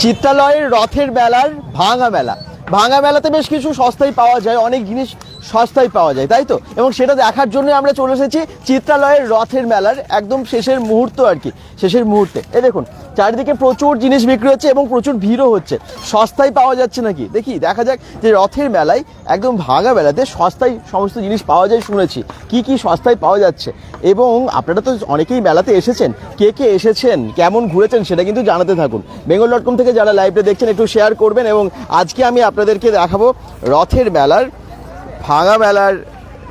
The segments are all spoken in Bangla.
চিত্রালয়ের রথের মেলার ভাঙা মেলা। ভাঙা মেলাতে বেশ কিছু সস্তায় পাওয়া যায়, অনেক জিনিস সস্তায় পাওয়া যায়, তাই তো? এবং সেটা দেখার জন্য আমরা চলে এসেছি চিত্রালয়ের রথের মেলার একদম শেষের মুহূর্ত আর কি, শেষের মুহূর্তে। দেখুন চারিদিকে প্রচুর জিনিস বিক্রি হচ্ছে এবং প্রচুর ভিড়ও হচ্ছে। সস্তায় পাওয়া যাচ্ছে নাকি দেখি, দেখা যাক যে রথের মেলায় একদম ভাঙা মেলাতে সস্তায় সমস্ত জিনিস পাওয়া যায় শুনেছি। কি কি সস্তায় পাওয়া যাচ্ছে, এবং আপনারা তো অনেকেই মেলাতে এসেছেন, কে কে এসেছেন, কেমন ঘুরেছেন সেটা কিন্তু জানাতে থাকুন। bengal.com থেকে যারা লাইভটা দেখছেন একটু শেয়ার করবেন। এবং আজকে আমি আপনাদেরকে দেখাবো রথের মেলার ভাঙা মেলার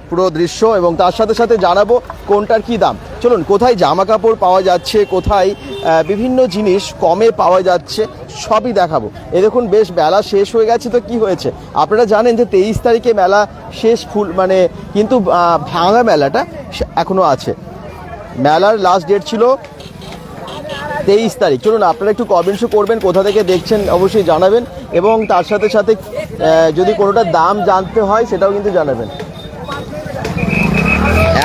পুরো দৃশ্য, এবং তার সাথে সাথে জানাবো কোনটার কি দাম। চলুন, কোথায় জামা কাপড় পাওয়া যাচ্ছে, কোথায় বিভিন্ন জিনিস কমে পাওয়া যাচ্ছে, সবই দেখাবো। দেখুন বেশ মেলা শেষ হয়ে গেছে, তো কি হয়েছে আপনারা জানেন যে 23 তারিখে মেলা শেষ ফুল মানে, কিন্তু ভাঙা মেলাটা এখনও আছে। মেলার লাস্ট ডেট ছিল 23 তারিখ। চলুন আপনারা একটু কমেন্টসও করবেন, কোথা থেকে দেখছেন অবশ্যই জানাবেন, এবং তার সাথে সাথে যদি কোনোটার দাম জানতে হয় সেটাও কিন্তু জানাবেন।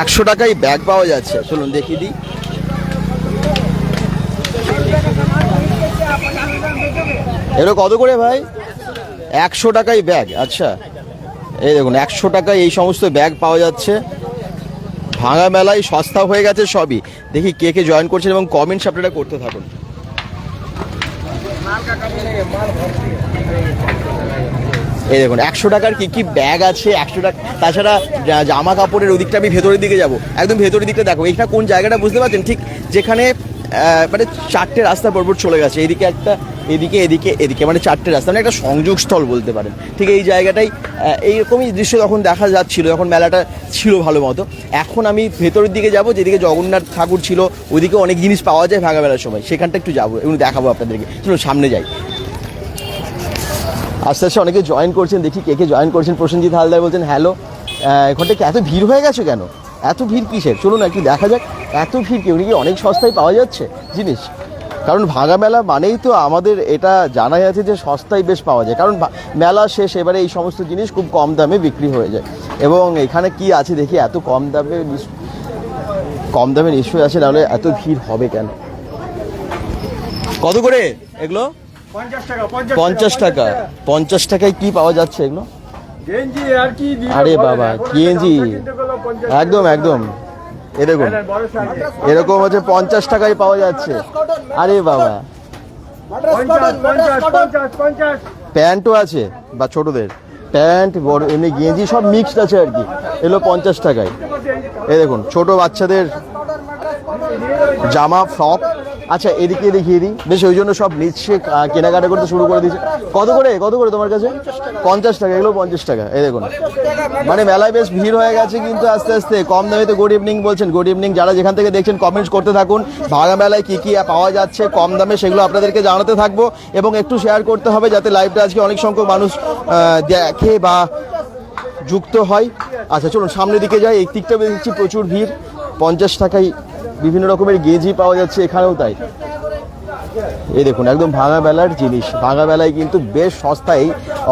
100 টাকায় ব্যাগ পাওয়া যাচ্ছে, চলুন দেখিয়ে দিই। এগুলো কত করে ভাই? 100 টাকায় ব্যাগ। আচ্ছা, এই দেখুন 100 টাকায় এই সমস্ত ব্যাগ পাওয়া যাচ্ছে। ভাঙা মেলায় সস্তা হয়ে গেছে সবই। দেখি কে কে জয়েন করছেন এবং কমেন্টস আপনারা করতে থাকুন। এই দেখুন 100 টাকার কি কি ব্যাগ আছে, 100 টাকা। তাছাড়া জামা কাপড়ের ওদিকটা আমি ভেতরের দিকে যাব, একদম ভেতরের দিকটা দেখো। এইটা কোন জায়গাটা বুঝতে পারছেন? ঠিক যেখানে মানে 4টে রাস্তা পরপর চলে গেছে, এইদিকে একটা, এদিকে এদিকে এদিকে, মানে 4টে রাস্তা, মানে একটা সংযোগস্থল বলতে পারেন। ঠিক এই জায়গাটাই এইরকমই দৃশ্য তখন দেখা যাচ্ছিল যখন মেলাটা ছিল ভালো মতো। এখন আমি ভেতরের দিকে যাব, যেদিকে জগন্নাথ ঠাকুর ছিল, ওইদিকে অনেক জিনিস পাওয়া যায় ভাঙা মেলার সময়, সেখানটা একটু যাবো এবং দেখাবো আপনাদেরকে। চলুন সামনে যাই। আস্তে আস্তে অনেকে জয়েন করছেন, দেখি কে কে জয়েন করছেন। প্রসেনজিৎ হালদার বলছেন হ্যালো, এখানটা এত ভিড় হয়ে গেছে কেন? এত ভিড় কিসের? চলুন একটু দেখা যাক এত ভিড় কেউ নাকি অনেক সস্তায় পাওয়া যাচ্ছে জিনিস। কারণ ভাঙা মেলা মানেই তো আমাদের এটা জানাই আছে যে সস্তায় বেশ পাওয়া যায়, কারণ মেলা শেষ, এবারে এই সমস্ত জিনিস খুব কম দামে বিক্রি হয়ে যায়। এবং এখানে কি আছে দেখি, এত কম দামে নিশ্চয়ই আছে, নাহলে এত ভিড় হবে কেন? কত করে এগুলো? 50 টাকা। 50 টাকায় কি পাওয়া যাচ্ছে এগুলো? আরে বাবা, গেঞ্জি একদম একদম। এ দেখুন এরকম হচ্ছে 50 টাকায় পাওয়া যাচ্ছে। আরে বাবা, প্যান্টও আছে বা ছোটদের প্যান্ট, বড় এমনি গেঞ্জি সব মিক্সড আছে আর কি। এগুলো 50 টাকায়। এই দেখুন ছোট বাচ্চাদের জামা, ফ্রক। আচ্ছা এদিকে দেখিয়ে দিই, বেশ ওই জন্য সব নিচ্ছে, কেনাকাটা করতে শুরু করে দিচ্ছে। কত করে তোমার কাছে? 50 টাকা। এগুলো 50 টাকা। এই দেখুন, মানে মেলায় বেশ ভিড় হয়ে গেছে, কিন্তু আস্তে আস্তে কম দামে। তো গুড ইভিনিং বলছেন, গুড ইভিনিং। যারা যেখান থেকে দেখছেন কমেন্টস করতে থাকুন। ভাঙা মেলায় কী কী পাওয়া যাচ্ছে কম দামে সেগুলো আপনাদেরকে জানাতে থাকবো, এবং একটু শেয়ার করতে হবে যাতে লাইভটা আজকে অনেক সংখ্যক মানুষ দেখে বা যুক্ত হয়। আচ্ছা চলুন সামনের দিকে যাই। এই দিকটা দেখছি প্রচুর ভিড়। 50 টাকায় বিভিন্ন রকমের গেঞ্জি পাওয়া যাচ্ছে, এখানেও তাই। এই দেখুন একদম ভাঙা মেলার জিনিস। ভাঙা মেলায় কিন্তু বেশ সস্তায়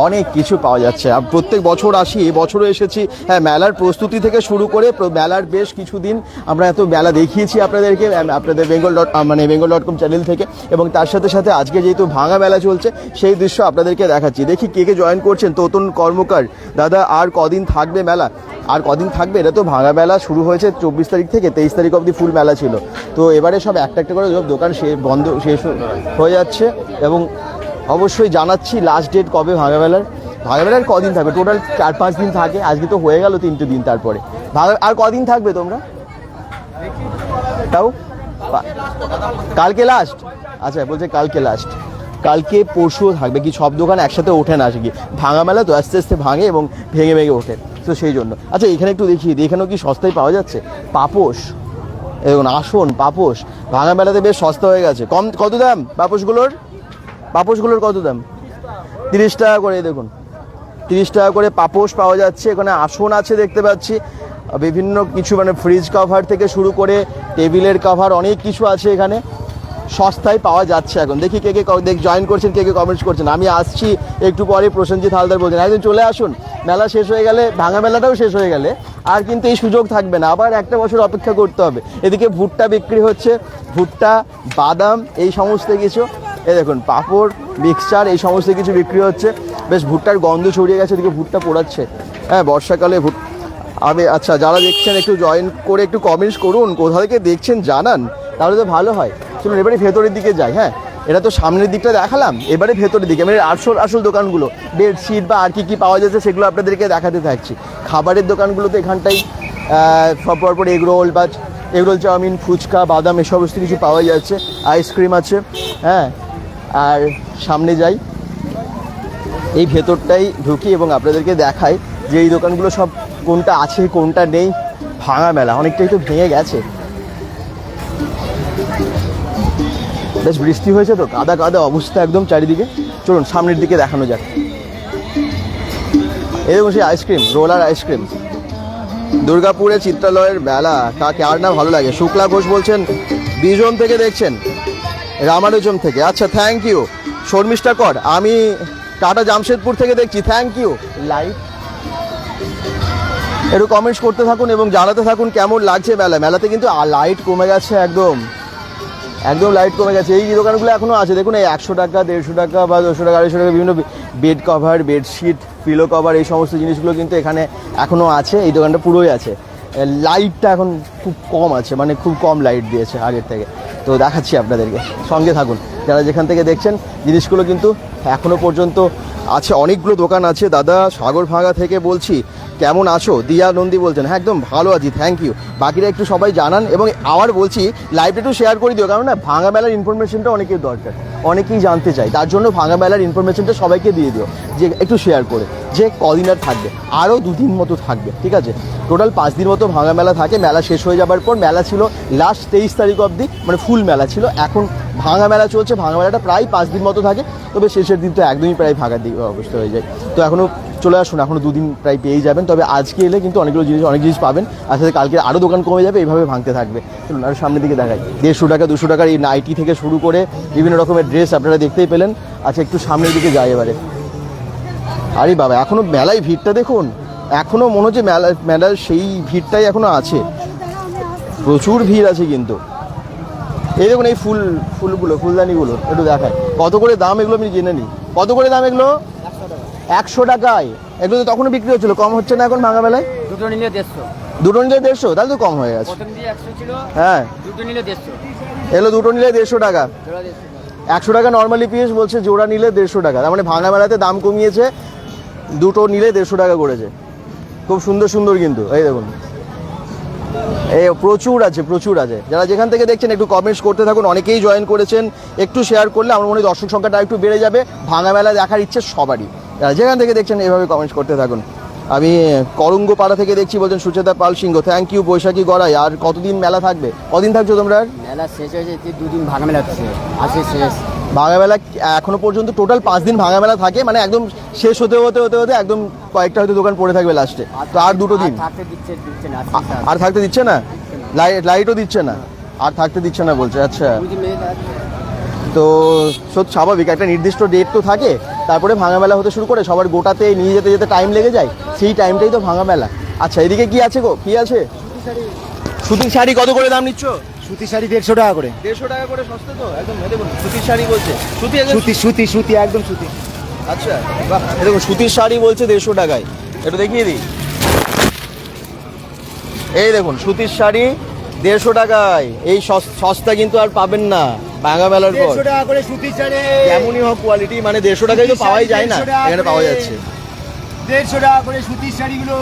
অনেক কিছু পাওয়া যাচ্ছে। আর প্রত্যেক বছর আসি, এবছরও এসেছি। হ্যাঁ, মেলার প্রস্তুতি থেকে শুরু করে মেলার বেশ কিছুদিন আমরা এত মেলা দেখিয়েছি আপনাদেরকে, আপনাদের bengal.com চ্যানেল থেকে। এবং তার সাথে সাথে আজকে যেহেতু ভাঙা মেলা চলছে, সেই দৃশ্য আপনাদেরকে দেখাচ্ছি। দেখি কে কে জয়েন করছেন। তোতন কর্মকার, দাদা আর কদিন থাকবে মেলা? আর কদিন থাকবে? এটা তো ভাঙা মেলা শুরু হয়েছে 24 তারিখ থেকে 23 তারিখ অবধি ফুল মেলা ছিল। তো এবারে সব একটা একটা করে সব দোকান শেষ হয়ে যাচ্ছে। এবং অবশ্যই জানাচ্ছি লাস্ট ডেট কবে ভাঙা মেলার কদিন থাকবে। টোটাল 4-5 দিন থাকে, আজকে তো হয়ে গেল 3টে দিন। তারপরে আর কদিন থাকবে তোমরা তাও? কালকে লাস্ট? আচ্ছা বলছে কালকে লাস্ট, কালকে পরশুও থাকবে। কি সব দোকান একসাথে ওঠে না, আসে কি ভাঙা মেলা তো আস্তে আস্তে ভাঙে এবং ভেঙে ওঠে, তো সেই জন্য। আচ্ছা এখানে একটু দেখিয়ে, এখানেও কি সস্তায় পাওয়া যাচ্ছে পাপোশ। দেখুন আসন, পাপোশ ভাঙা মেলাতে বেশ সস্তা হয়ে গেছে। কত দাম পাপোশগুলোর কত দাম? 30 টাকা করে। দেখুন 30 টাকা করে পাপোশ পাওয়া যাচ্ছে। এখানে আসন আছে দেখতে পাচ্ছি, বিভিন্ন কিছু, মানে ফ্রিজ কভার থেকে শুরু করে টেবিলের কভার, অনেক কিছু আছে এখানে। সস্তায় পাওয়া যাচ্ছে এখন। দেখি কে কে জয়েন করছেন, কে কে কমেন্টস করছেন। আমি আসছি একটু পরে। প্রসেনজিৎ হালদার বলছেন একদিন চলে আসুন, মেলা শেষ হয়ে গেলে, ভাঙা মেলাটাও শেষ হয়ে গেলে আর কিন্তু এই সুযোগ থাকবে না, আবার একটা বছর অপেক্ষা করতে হবে। এদিকে ভুট্টা বিক্রি হচ্ছে, ভুট্টা, বাদাম, এই সমস্ত কিছু। এই দেখুন পাঁপড়, মিক্সচার এই সমস্ত কিছু বিক্রি হচ্ছে। বেশ ভুট্টার গন্ধ ছড়িয়ে গেছে, এদিকে ভুট্টা পোড়াচ্ছে। হ্যাঁ, বর্ষাকালে আমি আচ্ছা, যারা দেখছেন একটু জয়েন করে একটু কমেন্টস করুন, কোথা থেকে দেখছেন জানান, তাহলে তো ভালো হয়। চলুন এবারে ভেতরের দিকে যাই। হ্যাঁ, এটা তো সামনের দিকটা দেখালাম, এবারে ভেতরের দিকে মানে আসল দোকানগুলো, বেডশিট বা আর কি পাওয়া যাচ্ছে সেগুলো আপনাদেরকে দেখাতে থাকছি। খাবারের দোকানগুলো তো এখানটাই সব পরপর এগরোল বা এগরোল, চাউমিন, ফুচকা, বাদাম এই সমস্ত কিছু পাওয়া যাচ্ছে। আইসক্রিম আছে। হ্যাঁ, আর সামনে যাই, এই ভেতরটাই ঢুকি এবং আপনাদেরকে দেখাই যে এই দোকানগুলো সব কোনটা আছে কোনটা নেই। ভাঙা মেলা, অনেকটাই তো ভেঙে গেছে। বেশ বৃষ্টি হয়েছে তো, কাদা কাদা অবস্থা একদম চারিদিকে। চলুন সামনের দিকে দেখানো যাক। এই দেখুন সেই আইসক্রিম, রোলার আইসক্রিম। দুর্গাপুরে চিত্রালয়ের মেলা কাকে আর না ভালো লাগে। শুক্লা ঘোষ বলছেন বিজন থেকে দেখছেন, রামানুজম থেকে। আচ্ছা, থ্যাংক ইউ। শর্মিষ্ঠা কর, আমি টাটা জামশেদপুর থেকে দেখছি, থ্যাংক ইউ। লাইট একটু কমেন্টস করতে থাকুন এবং জানাতে থাকুন কেমন লাগছে মেলাতে কিন্তু লাইট কমে গেছে, একদম লাইট কমে গেছে। এই দোকানগুলো এখনও আছে, দেখুন এই 100 টাকা, 150 টাকা বা 200 টাকা, 250 টাকা বিভিন্ন bed cover, bedsheet, pillow cover এই সমস্ত জিনিসগুলো কিন্তু এখানে এখনও আছে। এই দোকানটা পুরোই আছে। লাইটটা এখন খুব কম আছে, মানে খুব কম লাইট দিয়েছে আগের থেকে। তো দেখাচ্ছি আপনাদেরকে, সঙ্গে থাকুন যারা যেখান থেকে দেখছেন। জিনিসগুলো কিন্তু এখনও পর্যন্ত আছে, অনেকগুলো দোকান আছে। দাদা সাগর ভাঙা থেকে বলছি, কেমন আছো? দিয়া নন্দী বলছেন, হ্যাঁ একদম ভালো আছি, থ্যাংক ইউ। বাকিরা একটু সবাই জানান এবং আবার বলছি লাইভটা একটু শেয়ার করে দিও, কারণ না ভাঙা মেলার ইনফরমেশনটা অনেকের দরকার, অনেকেই জানতে চাই। তার জন্য ভাঙা মেলার ইনফরমেশনটা সবাইকে দিয়ে দিও, যে একটু শেয়ার করে, যে কদিন আর থাকবে, আরও 2 দিন মতো থাকবে, ঠিক আছে? টোটাল 5 দিন মতো ভাঙা মেলা থাকে। মেলা শেষ হয়ে যাবার পর, মেলা ছিল লাস্ট 23 তারিখ অবধি, মানে ফুল মেলা ছিল। এখন ভাঙা মেলা চলছে। ভাঙা মেলাটা প্রায় 5 দিন মতো থাকে, তবে শেষের দিন তো একদমই প্রায় ভাঙার দিকে অবস্থা হয়ে যায়। তো এখনও চলে আসুন, এখনও 2 দিন প্রায় পেয়েই যাবেন। তবে আজকে এলে কিন্তু অনেক জিনিস পাবেন। আসলে কালকে আরও দোকান কমে যাবে, এইভাবে ভাঙতে থাকবে। চলুন আরও সামনের দিকে দেখাই। 150 টাকা, 200 টাকার এই নাইটি থেকে শুরু করে বিভিন্ন রকমের ড্রেস আপনারা দেখতেই পেলেন। আচ্ছা, একটু সামনের দিকে যাই এবারে। আরে বাবা, এখনও মেলায় ভিড়টা দেখুন, এখনও মনে হচ্ছে মেলার সেই ভিড়টাই এখনও আছে, প্রচুর ভিড় আছে কিন্তু। এই দেখুন এই ফুলদানিগুলো একটু দেখায়, কত করে দাম এগুলো আমি জেনে নিই। কত করে দাম এগুলো? 100 টাকায়। এগুলো তো তখনও বিক্রি হচ্ছিল, কম হচ্ছে না এখন ভাঙা মেলায়? দুটো নিলে 150। দুটো নিলে 150, তাহলে তো কম হয়ে গেছে। প্রথম দিয়ে 100 ছিল, হ্যাঁ দুটো নিলে 150। এগুলো দুটো নিলে 150 টাকা। 100 টাকা নর্মালি পিস বলছে, জোড়া নিলে 150 টাকা। তার মানে ভাঙা মেলাতে দাম কমিয়েছে, দুটো নিলে 150 টাকা করেছে। খুব সুন্দর কিন্তু এই দেখুন, এই প্রচুর আছে। যারা যেখান থেকে দেখছেন একটু কমেন্টস করতে থাকুন। অনেকেই জয়েন করেছেন, একটু শেয়ার করলে আমার মনে হয় দর্শক সংখ্যাটা একটু বেড়ে যাবে। ভাঙা মেলা দেখার ইচ্ছে সবারই। যারা যেখান থেকে দেখছেন এইভাবে কমেন্টস করতে থাকুন। আমি করঙ্গপাড়া থেকে দেখছি, বলছেন সুচেতা পাল সিংহ, থ্যাংক ইউ। বৈশাখী গড়াই, আর কতদিন মেলা থাকবে? কদিন থাকছো তোমরা? মেলা শেষ হয়েছে, 2 দিন ভাঙা মেলা হচ্ছে, আজকে শেষ। ভাঙা মেলা এখনো পর্যন্ত টোটাল 5 দিন ভাঙা মেলা থাকে, মানে একদম শেষ হতে একদম কয়েকটা হয়তো দোকান পড়ে থাকবে লাস্টে। তো আর 2 দিন আর থাকতে দিচ্ছে না, লাইটও দিচ্ছে না, আর থাকতে দিচ্ছে না বলছে। আচ্ছা, তো সত্যি স্বাভাবিক, একটা নির্দিষ্ট ডেট তো থাকে, তারপরে ভাঙা মেলা হতে শুরু করে। সবার গোটাতে নিয়ে যেতে টাইম লেগে যায়, সেই টাইমটাই তো ভাঙা মেলা। আচ্ছা, এদিকে কি আছে গো? কি আছে? সুতির শাড়ি কত করে দাম নিচ্ছ? সুতি শাড়ি 150 টাকা করে। 150 টাকা করে, সস্তা তো একদম। দেখুন সুতির শাড়ি বলছে, সুতি একদম সুতি। আচ্ছা বাহ, দেখুন সুতির শাড়ি বলছে 150 টাকায়। একটু দেখিয়ে দিই, এই দেখুন সুতির শাড়ি 150 টাকায়। এই সস্তা কিন্তু আর পাবেন না ভাঙা মেলার পর। 150 টাকা করে সুতির শাড়ি, যেমনই হোক কোয়ালিটি, মানে 150 টাকায় তো পাওয়াই যায় না, এখানে পাওয়া যাচ্ছে। 150 টাকা করে সুতির শাড়িগুলো,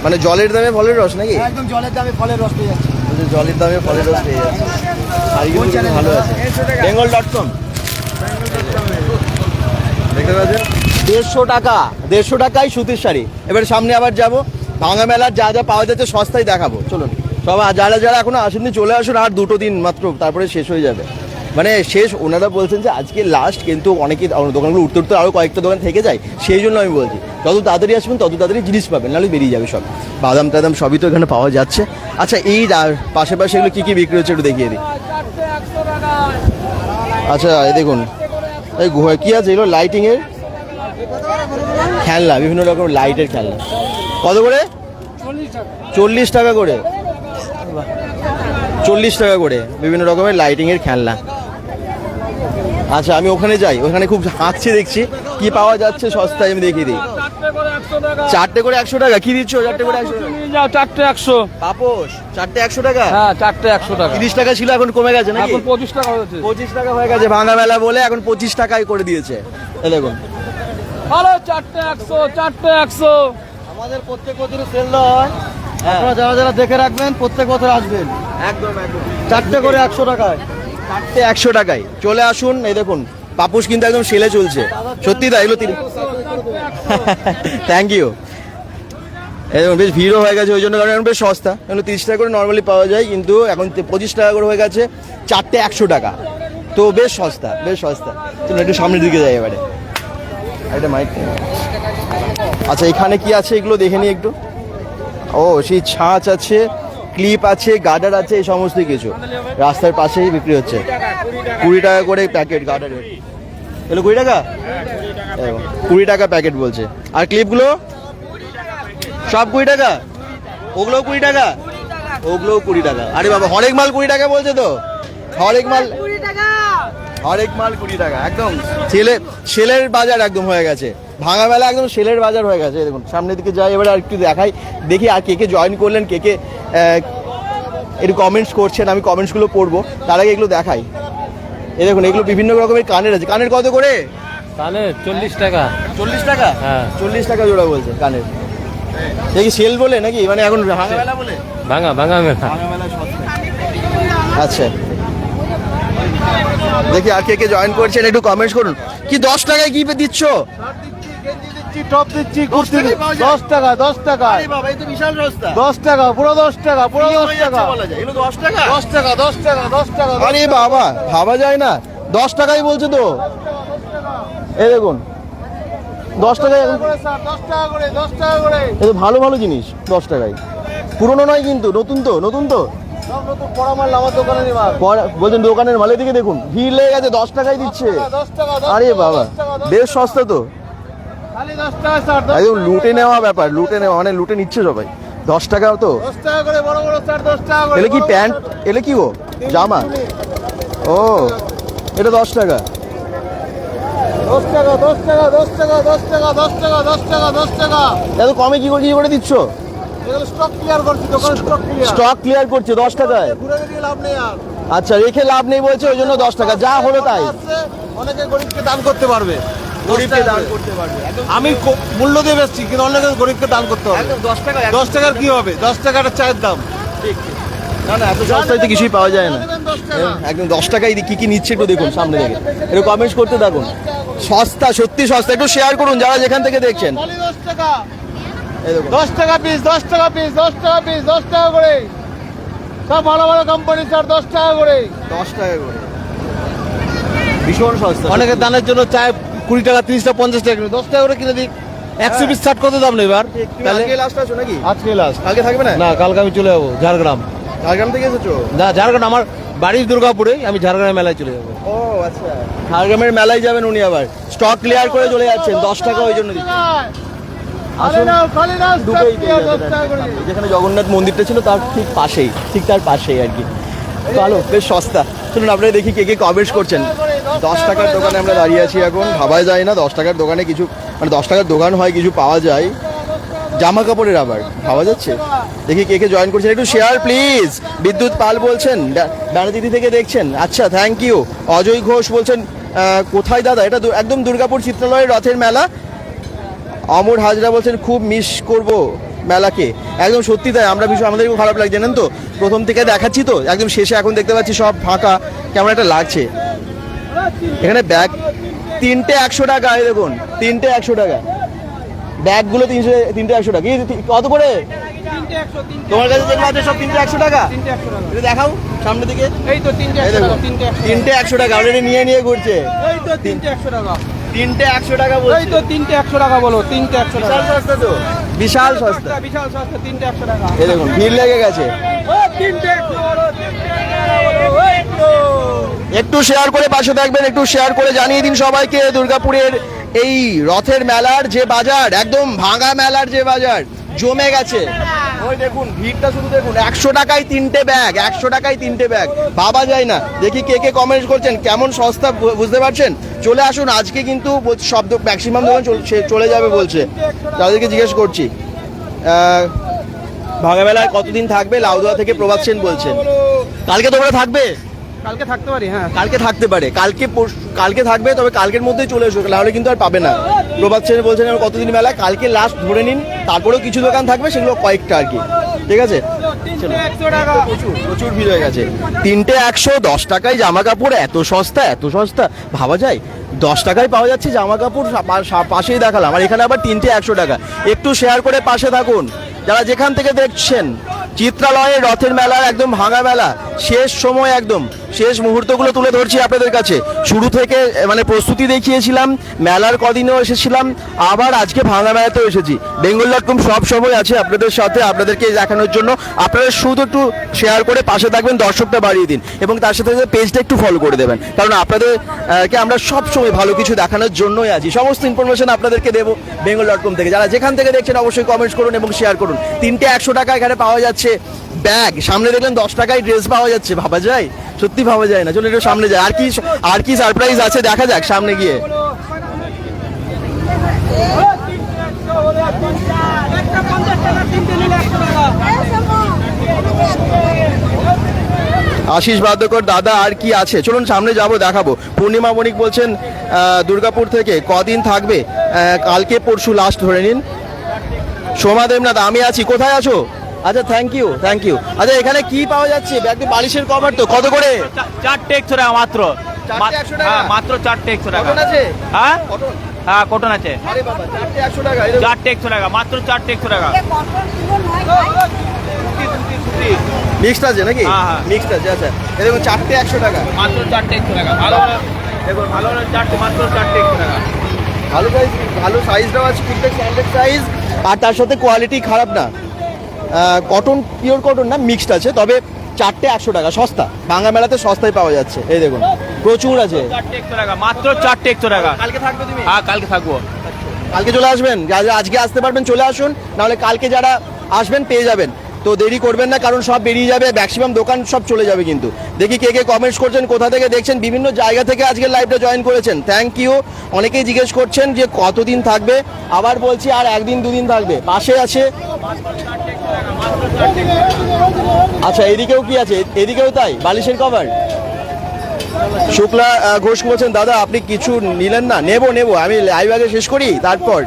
মানে জলের দামে ফলের রস নাকি? একদম জলের দামে ফলের রস পেয়ে যাচ্ছে। জলের দামে ফলের রস পেয়ে যাচ্ছে। শাড়িগুলো কিন্তু ভালো আছে। bengal.com দেখতে পাচ্ছেন, 150 টাকা, 150 টাকায় সুতির শাড়ি। এবার সামনে আবার যাব, ভাঙা মেলার যা পাওয়া যাচ্ছে সস্তায় দেখাবো। চলুন সবাই যারা এখনো আসেননি চলে আসুন, আর 2 দিন মাত্র, তারপরে শেষ হয়ে যাবে। মানে শেষ, ওনারা বলছেন যে আজকে লাস্ট, কিন্তু অনেকেই দোকানগুলো উঠতে আরও কয়েকটা দোকান থেকে যায়, সেই জন্য আমি বলছি যত তাড়াতাড়ি আসবেন তত তাড়াতাড়ি জিনিস পাবেন, নাহলে বেরিয়ে যাবে সব। বাদাম টাদাম সবই তো এখানে পাওয়া যাচ্ছে। আচ্ছা, এই পাশে এগুলো কী বিক্রি হচ্ছে একটু দেখিয়ে দিই। আচ্ছা, এই দেখুন এই কী আছে এগুলো? লাইটিংয়ের খেলনা, বিভিন্ন রকম লাইটের খেলনা। কত করে? 40 টাকা করে। 40 টাকা করে বিভিন্ন রকমের লাইটিংয়ের খেলনা। আচ্ছা আমি ওখানে যাই, ওখানে খুব হাঁকছে দেখছি, কি পাওয়া যাচ্ছে সস্তায় আমি দেখিয়ে দিই। 4টে করে 100 টাকা কি দিচ্ছ? 4টে করে 100 টাকা। 4টে 100। পাপোশ 4টে 100 টাকা। হ্যাঁ 4টে 100 টাকা। 30 টাকা ছিল, এখন কমে গেছে নাকি? এখন 25 টাকা হয়েছে। 25 টাকা হয়ে গেছে, ভাঙা মেলা বলে এখন 25 টাকায় করে দিয়েছে। এই দেখুন আরে 4টে 100, 4টে 100। আমাদের প্রত্যেক বছর সেল হয়, আপনারা যারা যারা দেখে রাখবেন প্রত্যেক বছর আসবেন। একদম একদম 4টে করে 100 টাকায়। 4টে 100 টাকায় চলে আসুন। এই দেখুন পাপুস কিন্তু একদম সেলে চলছে, সত্যি তাই। এগুলো থ্যাংক ইউ। এই দেখুন বেশ ভিড়ও হয়ে গেছে, ওই জন্য কারণ এখন বেশ সস্তা। এগুলো 30 টাকা করে নর্মালি পাওয়া যায়, কিন্তু এখন 25 টাকা করে হয়ে গেছে। 4টে 100 টাকা, তো বেশ সস্তা, বেশ সস্তা। চলুন একটু সামনের দিকে যাই এবারে। এটা মাইক। আচ্ছা এখানে কি আছে এগুলো দেখে নিই একটু। ও সেই ছাঁচ আছে, ক্লিপ আছে, গার্ডার আছে, এই সমস্ত কিছু রাস্তার পাশেই বিক্রি হচ্ছে। 20 টাকা করে প্যাকেট গার্ডারের। এগুলো 20 টাকা, 20 টাকা প্যাকেট বলছে। আর ক্লিপগুলো সব 20 টাকা, ওগুলোও 20 টাকা, ওগুলোও 20 টাকা। আরে বাবা হরেক মাল 20 টাকা বলছে তো, হরেক মাল 20 টাকা। একদম সেলের বাজার একদম হয়ে গেছে, ভাঙা মেলা একদম সেলের বাজার হয়ে গেছে। দেখুন সামনের দিকে যাই এবারে, আর একটু দেখাই, দেখি আর কে কে জয়েন করলেন, কে কে একটু কমেন্টস করছেন, আমি কমেন্টসগুলো পড়বো। তার আগে এগুলো দেখাই। এই দেখুন এগুলো বিভিন্ন রকমের কানের আছে। কানের কত করে? তাহলে 40 টাকা। 40 টাকা? হ্যাঁ 40 টাকা জোড়া বলছে কানের। দেখি সেল বলে নাকি, মানে এখন ভাঙা মেলা বলে? ভাঙা মেলা। ভাঙা মেলা সস্তা। আচ্ছা দেখি আর কে কে জয়েন করছেন, একটু কমেন্টস করুন। কি 10 টাকায় কি দিচ্ছ? টপ দিচ্ছি, কুর্তি 10 টাকা, 10 টাকা। আরে বাবা এই তো বিশাল সস্তা। 10 টাকা, পুরো 10 টাকা, পুরো 10 টাকা। বলা যায় এগুলো 10 টাকা? 10 টাকা, 10 টাকা, 10 টাকা। আরে বাবা ভাবা যায় না, 10 টাকাই বলছে তো। এই দেখুন 10 টাকায়, 10 টাকা করে, 10 টাকা করে। এ তো ভালো ভালো জিনিস 10 টাকায়। পুরনো নয় কিন্তু, নতুন তো, নতুন তো। সব নতুন পড়া মাল আমার দোকানে নিবা। বলছেন দোকানের মালের দিকে দেখুন, ভিড় লেগে গেছে, 10 টাকায় দিচ্ছে। 10 টাকা, 10 আরে টাকা, বাবা 10 টাকা, 10 বেশ সস্তা তো। খালি 10 টাকা স্যার, 10 একদম লুটে নেওয়া ব্যাপার, লুটে নেওয়া মানে লুটে নিচ্ছে সবাই। 10 টাকাও তো। 10 টাকা করে বড় বড় স্যার, 10 টাকা করে। এলে কি প্যান্ট, এলে কি গো জামা? ও এটা 10 টাকা। 10 টাকা, 10 টাকা, 10 টাকা, 10 টাকা, 10 টাকা, 10 টাকা, 10 টাকা। এত কমে কি করে দিচ্ছ? এগুলো স্টক ক্লিয়ার করছি, দোকানে স্টক ক্লিয়ার। স্টক ক্লিয়ার করছে 10 টাকায়। ঘুরে বেরিয়ে লাভ নেই আর। আচ্ছা রেখে লাভ নেই বলছে, ওই জন্য 10 টাকা, যা হলো তাই। আসছে, অনেকে গরিবকে দান করতে পারবে। গরিবকে দান করতে পারবে। আমি মূল্য দিয়ে বেচছি, কিন্তু অনেকে গরিবকে দান করতে হবে। একদম 10 টাকা। 10 টাকার কি হবে? 10 টাকাটা চায়ের দাম। না না এত সস্তায় তো কিছুই পাওয়া যায় না। 10 টাকা। একদম 10 টাকায় কি কি নিচ্ছে একটু দেখুন সামনে থেকে, একটু কমেন্টস করতে থাকুন। সস্তা, সত্যি সস্তা। একটু শেয়ার করুন যারা যেখান থেকে দেখছেন। খালি 10 টাকা। এই দেখুন 10 টাকা পিস, 10 টাকা পিস, 10 টাকা পিস, 10 টাকা করে। সব ভালো ভালো কোম্পানি স্যার, 10 টাকা করে। 10 টাকা করে, ভীষণ সস্তা। অনেকের দানের জন্য চায় 20 টাকা, 30 টাকা, 50 টাকা, 10 টাকা করে কিনে দিই। 100 পিস শার্ট কত দাম নেই এবার? তাহলে লাস্ট আছো নাকি? আজকে লাস্ট। কালকে থাকবে না? না, কালকে আমি চলে যাবো ঝাড়গ্রাম। ঝাড়গ্রাম থেকে এসেছো? না, ঝাড়গ্রাম আমার বাড়ির দুর্গাপুরে, আমি ঝাড়গ্রাম মেলায় চলে যাবো। ও আচ্ছা, ঝাড়গ্রামের মেলায় যাবেন উনি, আবার স্টক ক্লিয়ার করে চলে যাচ্ছেন। 10 টাকা ওই জন্য দিচ্ছেন। আসুন, ঢুকেই পেয়ে যাবেন। যেখানে জগন্নাথ মন্দিরটা ছিল তার ঠিক পাশেই, ঠিক তার পাশেই আর কি। ভালো, বেশ সস্তা। চলুন আপনারা দেখি কে কে কমেন্টস করছেন। 10 টাকার দোকানে আমরা দাঁড়িয়ে আছি এখন, ভাবাই যায় না 10 টাকার দোকানে কিছু, মানে 10 টাকার দোকান হয় কিছু পাওয়া যায়। জামা কাপড়ের আবার ভাবা যাচ্ছে। দেখি কে কে জয়েন করছেন, একটু শেয়ার প্লিজ। বিদ্যুৎ পাল বলছেন দানাদিদি থেকে দেখছেন, আচ্ছা থ্যাংক ইউ। অজয় ঘোষ বলছেন কোথায় দাদা? এটা একদম দুর্গাপুর চিত্রালয়ের রথের মেলা। অমর হাজরা বলছেন খুব মিস করব মেলাকে। একদম সত্যি তাই, আমরা ভীষণ, আমাদের খুব খারাপ লাগছে জানেন তো। প্রথম থেকে দেখাচ্ছি তো, একদম শেষে এখন দেখতে পাচ্ছি সব ফাঁকা, কেমন একটা লাগছে। এখানে ব্যাগ 3টে 100 টাকা। এই দেখুন 3টে 100 টাকা, ব্যাগগুলো 3টে 100 টাকা। কত করে তোমার কাছে যেগুলো আছে? সব 3টে 100 টাকা। এটা দেখাও সামনের দিকে। এই তো 3টে 100 টাকা, 3টে 100 টাকা। 3টে 100 টাকা অলরেডি নিয়ে ঘুরছে। এই তো 3টে 100 টাকা। 3টে 100 টাকা এই বলছে। তো 3টে 100 টাকা বলো, 3টে 100 টাকা। বিশাল সস্তা তো, বিশাল সস্তা। বিশাল সস্তা, 3টে 100 টাকা। এই দেখুন ভিড় লেগে গেছে। ও 3টে 100 বলো, 3টে 100 টাকা বলো। এই তো একটু শেয়ার করে পাশে থাকবেন, একটু শেয়ার করে জানিয়ে দিন সবাইকে দুর্গাপুরের এই রথের মেলার যে বাজার, একদম ভাঙা মেলার যে বাজার জমে গেছে। ওই দেখুন ভিড়টা শুধু দেখুন, 100 টাকায় 3টে ব্যাগ, 100 টাকায় 3টে ব্যাগ, ভাবা যায় না। দেখি কে কে কমেন্ট করছেন, কেমন সস্তা বুঝতে পারছেন। চলে আসুন, আজকে কিন্তু সব ম্যাক্সিমাম দোকান চলে যাবে বলছে, তাদেরকে জিজ্ঞেস করছি। ভাঙামেলায় কতদিন থাকবে? লাউদোয়া থেকে প্রভাত সেন বলছেন। কালকে তোমরা থাকবে? কালকে থাকতে পারি, হ্যাঁ কালকে থাকতে পারে, কালকে থাকবে, তবে কালকের মধ্যেই চলে এসো, নাহলে কিন্তু আর পাবে না। প্রভাত সেন বলছেন কতদিন মেলা, কালকে লাস্ট ধরে নিন, তারপরেও কিছু দোকান থাকবে, সেগুলো কয়েকটা আর কি, ঠিক আছে। প্রচুর ভিড় হয়ে গেছে। 3টে 100, 10 টাকায় জামা কাপড়, এত সস্তা, এত সস্তা ভাবা যায়। 10 টাকায় পাওয়া যাচ্ছে জামা কাপড়, পাশেই দেখালাম, আর এখানে আবার 3টে 100 টাকা। একটু শেয়ার করে পাশে থাকুন যারা যেখান থেকে দেখছেন। চিত্রালয়ের রথের মেলার একদম ভাঙা মেলা, শেষ সময়, একদম শেষ মুহূর্তগুলো তুলে ধরছি আপনাদের কাছে। শুরু থেকে মানে প্রস্তুতি দেখিয়েছিলাম, মেলার কদিনেও এসেছিলাম, আবার আজকে ভাঙা মেলাতেও এসেছি। bengal.com সব সময় আছে আপনাদের সাথে, আপনাদেরকে দেখানোর জন্য। আপনারা শুধু একটু শেয়ার করে পাশে থাকবেন, দর্শকটা বাড়িয়ে দিন, এবং তার সাথে সাথে পেজটা একটু ফলো করে দেবেন, কারণ আপনাদেরকে আমরা সব সময় ভালো কিছু দেখানোর জন্যই আছি। সমস্ত ইনফরমেশন আপনাদেরকে দেবো bengal.com থেকে। যারা যেখান থেকে দেখছেন অবশ্যই কমেন্টস করুন এবং শেয়ার করুন। 3টে 100 টাকা এখানে পাওয়া যাচ্ছে ব্যাগ, সামনে দেখলেন 10 টাকায় ড্রেস পাওয়া যাচ্ছে, ভাবা যায়? সত্যি ভাবা যায় না। চলুন একটু সামনে যায়, আর কি সারপ্রাইজ আছে দেখা যাক সামনে গিয়ে। আশিস বাদ্যকর দাদা, আর কি আছে? চলুন সামনে যাব, দেখাবো। পূর্ণিমা বণিক বলছেন দুর্গাপুর থেকে, কদিন থাকবে? কালকে পরশু লাস্ট ধরে নিন। সোমা দেবনাথ, আমি আছি, কোথায় আছো? আচ্ছা, থ্যাংক ইউ। আচ্ছা, এখানে কি পাওয়া যাচ্ছে? ব্যাগটি বালিশের কভার তো, কত করে? 4টে 100 টাকা মাত্র। 4টে 100 টাকা? হ্যাঁ, মাত্র 4টে 100 টাকা। কটন আছে? হ্যাঁ কটন? হ্যাঁ, কটন আছে। আরে বাবা, 4টে 100 টাকা? 4টে 100 টাকা, মাত্র 4টে 100 টাকা। মিক্সড আছে নাকি? হ্যাঁ, হ্যাঁ। মিক্সড আছে, আচ্ছা। এই দেখুন 4টে 100 টাকা, মাত্র 4টে 100 টাকা। ভালো দেখুন, ভালো 4টে, মাত্র 4টে 100 টাকা। ভালো সাইজটাও আছে, ঠিকঠাক স্ট্যান্ডার্ড সাইজ, আর তার সাথে কোয়ালিটি খারাপ না। কটন, পিওর কটন না, মিক্সড আছে, তবে 4টে 100 টাকা, সস্তা। ভাঙা মেলাতে সস্তায় পাওয়া যাচ্ছে। এই দেখুন প্রচুর আছে। 4টে 100 টাকা, মাত্র 4টে 100 টাকা। কালকে থাকবে তুমি? হ্যাঁ, কালকে থাকবো। কালকে চলে আসবেন, যারা আজকে আসতে পারবেন চলে আসুন, নাহলে কালকে যারা আসবেন পেয়ে যাবেন। তো দেরি করবেন না, কারণ সব বেরিয়ে যাবে, ম্যাক্সিমাম দোকান সব চলে যাবে কিন্তু। দেখি কে কে কমেন্টস করছেন, কোথা থেকে দেখছেন, বিভিন্ন জায়গা থেকে আজকের লাইভটা জয়েন করেছেন, থ্যাংক ইউ। অনেকেই জিজ্ঞেস করছেন যে কতদিন থাকবে, আবার বলছি আর 1 দিন 2 দিন থাকবে, পাশে আছে। আচ্ছা, এদিকেও কি আছে? এদিকেও তাই, বালিশের কভার। শুক্লা ঘোষ বলছেন দাদা আপনি কিছু নিলেন না? নেবো, আমি লাইভ আগে শেষ করি, তারপর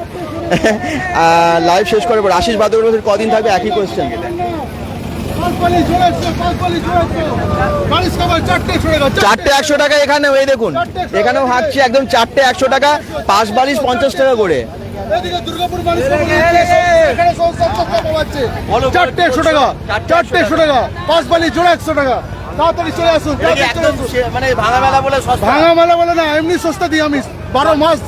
লাইভ শেষ করার পর। আশিস বাদর বলছেন কদিন থাকবে, একই কোয়েশ্চেন। 4টে 100 টাকা এখানে, এই দেখুন এখানেও হাঁকছি একদম 4টে 100 টাকা, পাঁচ বালিশ 50 টাকা করে। দুর্গাপুর 4টে 100 টাকা, 4টে 100 টাকা, 5 বালি জোড়া 100 টাকা। তাড়াতাড়ি চলে আসুন। মানে ভাঙা মেলা বলে সস্তা? ভাঙা মেলা বলে না, এমনি সস্তা দিই আমি, 12 মাস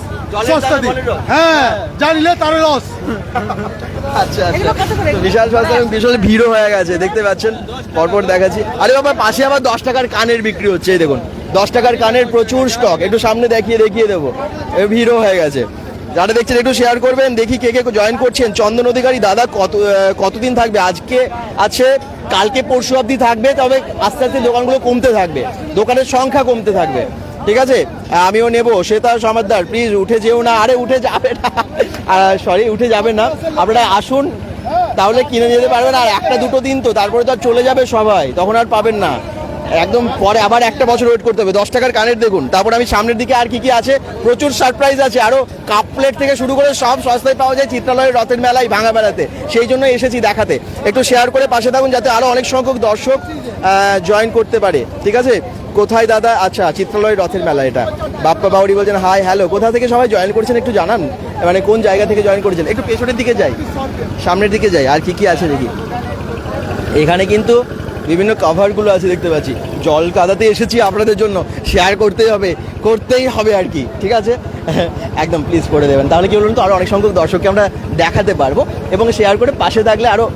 সস্তা দিই। হ্যাঁ, জানিলে তার লস। আচ্ছা, বিশাল সস্তা, বিশাল ভিড়ও হয়ে গেছে, দেখতে পাচ্ছেন, পরপর দেখাচ্ছি। আরে বাবা, পাশে আবার 10 টাকার কানের বিক্রি হচ্ছে, এই দেখুন 10 টাকার কানের প্রচুর স্টক, একটু সামনে দেখিয়ে দেবো। ভিড়ও হয়ে গেছে, যারা দেখছেন একটু শেয়ার করবেন। দেখি কে কে জয়েন করছেন। চন্দন অধিকারী দাদা, কতদিন থাকবে? আজকে আছে, কালকে পরশু অবধি থাকবে, তবে আস্তে আস্তে দোকানগুলো কমতে থাকবে, দোকানের সংখ্যা কমতে থাকবে, ঠিক আছে। আমিও নেবো। শ্বেতা সমাদ্দার, প্লিজ উঠে যেও না। আরে উঠে যাবে না, সরি উঠে যাবে না, আপনারা আসুন, তাহলে কিনে যেতে পারবেন। আর 1-2 দিন তো, তারপরে তো আর চলে যাবে সবাই, তখন আর পাবেন না, একদম পরে আবার 1 বছর ওয়েট করতে হবে। 10 টাকার কানের দেখুন। তারপর আমি সামনের দিকে আর কি আছে, প্রচুর সারপ্রাইজ আছে, আরো কাপ প্লেট থেকে শুরু করে সব সস্তায় পাওয়া যায় চিত্রালয়ের রথের মেলায়, ভাঙা মেলাতে। সেই জন্য এসেছি দেখাতে। একটু শেয়ার করে পাশে থাকুন, যাতে আরো অনেক সংখ্যক দর্শক জয়েন করতে পারে, ঠিক আছে। কোথায় দাদা? আচ্ছা, চিত্রালয়ের রথের মেলা এটা। বাপ্পা বাউরি বলছেন হাই হ্যালো, কোথা থেকে সবাই জয়েন করছেন একটু জানান, মানে কোন জায়গা থেকে জয়েন করেছেন। একটু পেছনের দিকে যাই, সামনের দিকে যাই, আর কি আছে দেখি। এখানে কিন্তু বিভিন্ন কভারগুলো আছে দেখতে পাচ্ছি। জল কাদাতে এসেছি আপনাদের জন্য, শেয়ার করতেই হবে আর কি, ঠিক আছে। একদম প্লিজ করে দেবেন, তাহলে কি বলুন তো, আরও অনেক সংখ্যক দর্শককে আমরা দেখাতে পারবো, এবং শেয়ার করে পাশে থাকলে আরও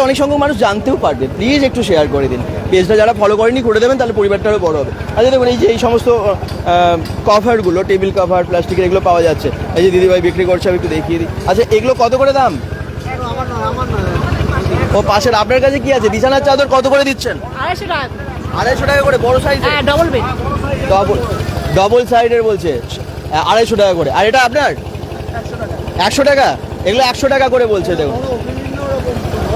অনেক সংখ্যক মানুষ জানতেও পারবে। প্লিজ একটু শেয়ার করে দিন, পেজটা যারা ফলো করেনি করে দেবেন, তাহলে পরিবারটারও বড় হবে। আচ্ছা দেখুন, এই সমস্ত কভারগুলো, টেবিল কভার প্লাস্টিকের, এগুলো পাওয়া যাচ্ছে। এই যে দিদিভাই বিক্রি করছে, আমি একটু দেখিয়ে দিই। আচ্ছা, এগুলো কত করে দাম? ও পাশের আপনার কাছে কি আছে? বিছানার চাদর কত করে দিচ্ছেন? 250 টাকা। 250 টাকা করে বড় সাইজ? হ্যাঁ, ডবল বেড। ডবল সাইডের বলছে 250 টাকা করে। আর এটা আপনার 100 টাকা? এগুলো 100 টাকা করে বলছে। দেখুন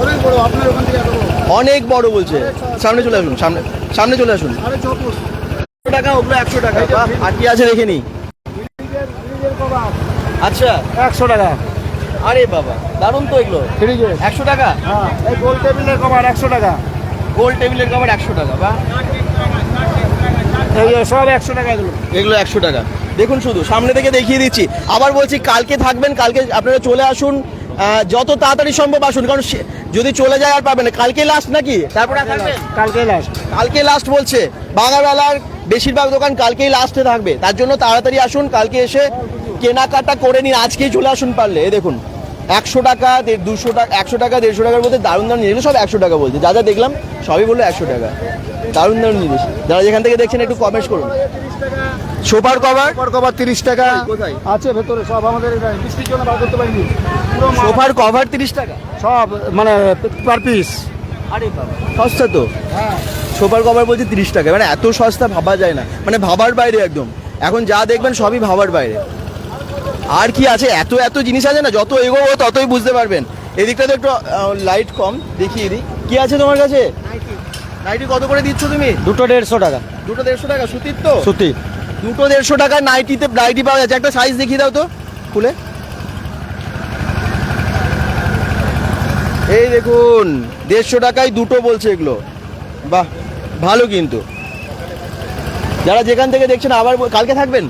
অনেক বড়, আপনার ওখান থেকে এত বড়। অনেক বড় বলছে। সামনে চলে আসুন, সামনে চলে আসুন। 100 টাকা, ওগুলো 100 টাকা। বাহ, আর কি আছে দেখে নি। আচ্ছা 100 টাকা আরে বাবা, দারুণ তো এগুলো। ফ্রিজে। 100 টাকা? হ্যাঁ, এই গোল টেবিলের কভার 100 টাকা। গোল টেবিলের কভার 100 টাকা। বাহ, এই যে সব 100 টাকা এগুলো। এগুলো 100 টাকা। দেখুন শুধু সামনে থেকে দেখিয়ে দিচ্ছি। আবার বলছি কালকে থাকবেন, কালকে আপনারা চলে আসুন, যত তাড়াতাড়ি সম্ভব আসুন, কারণ যদি চলে যায় আর পাবেন না। কালকে লাস্ট নাকি? তারপরে আর থাকবেন? কালকে লাস্ট। কালকে লাস্ট বলছে। বাঙাবেলার বেশিরভাগ দোকান কালকেই লাস্টে থাকবে, তার জন্য তাড়াতাড়ি আসুন, কালকে এসে কেনাকাটা করে নিন, আজকেই চলে আসুন পারলে। এই দেখুন 100 টাকা, 200 টাকা, 100 টাকা 150 টাকার মধ্যে দারুণ দারুণ জিনিস, সব 100 টাকা বলছে। যা যা দেখলাম সবই বললো 100 টাকা। দারুণ দারুণ জিনিস। যারা যেখান থেকে দেখছেন একটু কমেন্ট করুন। সোফার কভার? কভার 30 টাকা। কোথায়? আছে ভেতরে সব, আমাদের এটা বৃষ্টির জন্য বার করতে পারিনি। পুরো মাল। সোফার কভার 30 টাকা? সব মানে পার পিস। আরে বাবা, সস্তা তো। হ্যাঁ, সোফার কভার বলছে 30 টাকা, মানে এত সস্তা ভাবা যায় না, মানে ভাবার বাইরে একদম। এখন যা দেখবেন সবই ভাবার বাইরে। আর কি আছে, এত এত জিনিস আছে না, যত এগোবো ততই বুঝতে পারবেন। এদিকটাতে একটু লাইট কম, দেখিয়ে দিই। কি আছে তোমার কাছে? নাইটি কত করে দিচ্ছ তুমি? দুটো 150 টাকা। দুটো 150 টাকা? সুতির তো? সুতি। দুটো 150 টাকা নাইটিতে নাইটি পাওয়া যাচ্ছে। একটা সাইজ দেখিয়ে দাও তো খুলে। এই দেখুন 150 টাকায় দুটো বলছে এগুলো। বাহ, ভালো কিন্তু। যারা যেখান থেকে দেখছেন আবার কালকে থাকবেন?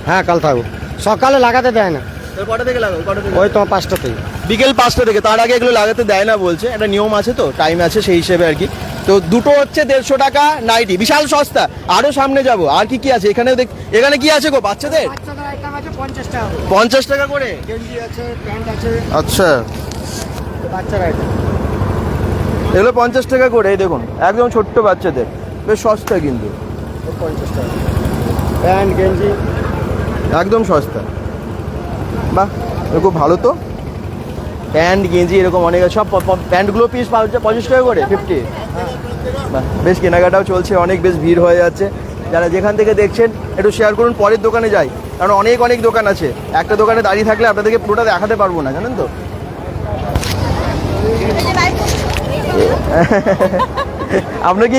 হ্যাঁ, কাল থাকবো। সকালে লাগাতে দেয় না। কটা থেকে লাগাবো? কটা থেকে? ওই তো 5টা থেকে। বিকেল 5টা থেকে, তার আগে এগুলো লাগাতে দেয় না বলছে। একটা নিয়ম আছে তো, টাইম আছে সেই হিসেবে আর কি। তো দুটো হচ্ছে 150 টাকা নাইটি, বিশাল সস্তা। আরো সামনে যাব, আর কি কি আছে এখানে? এখানে কি আছে গো বাচ্চাদের? 50 টাকা করে গেঞ্জি আছে, প্যান্ট আছে। আচ্ছা, বাচ্চার আইটেম। এগুলো 50 টাকা করে। এই দেখুন একদম ছোট্ট বাচ্চাদের, বেশ সস্তা কিন্তু। 50 টাকা প্যান্ট গেঞ্জি একদম সস্তা। বাহ, খুব ভালো তো। প্যান্ট গেঞ্জি এরকম অনেক আছে। সব প্যান্টগুলো পিস 50 টাকা করে, 50। বাহ, বেশ কেনাকাটাও চলছে, অনেক বেশ ভিড় হয়ে যাচ্ছে। যারা যেখান থেকে দেখছেন একটু শেয়ার করুন। পরের দোকানে যাই, কারণ অনেক অনেক দোকান আছে। একটা দোকানে দাঁড়িয়ে থাকলে আপনাদেরকে পুরোটা দেখাতে পারবো না, জানেন তো। আপনার কি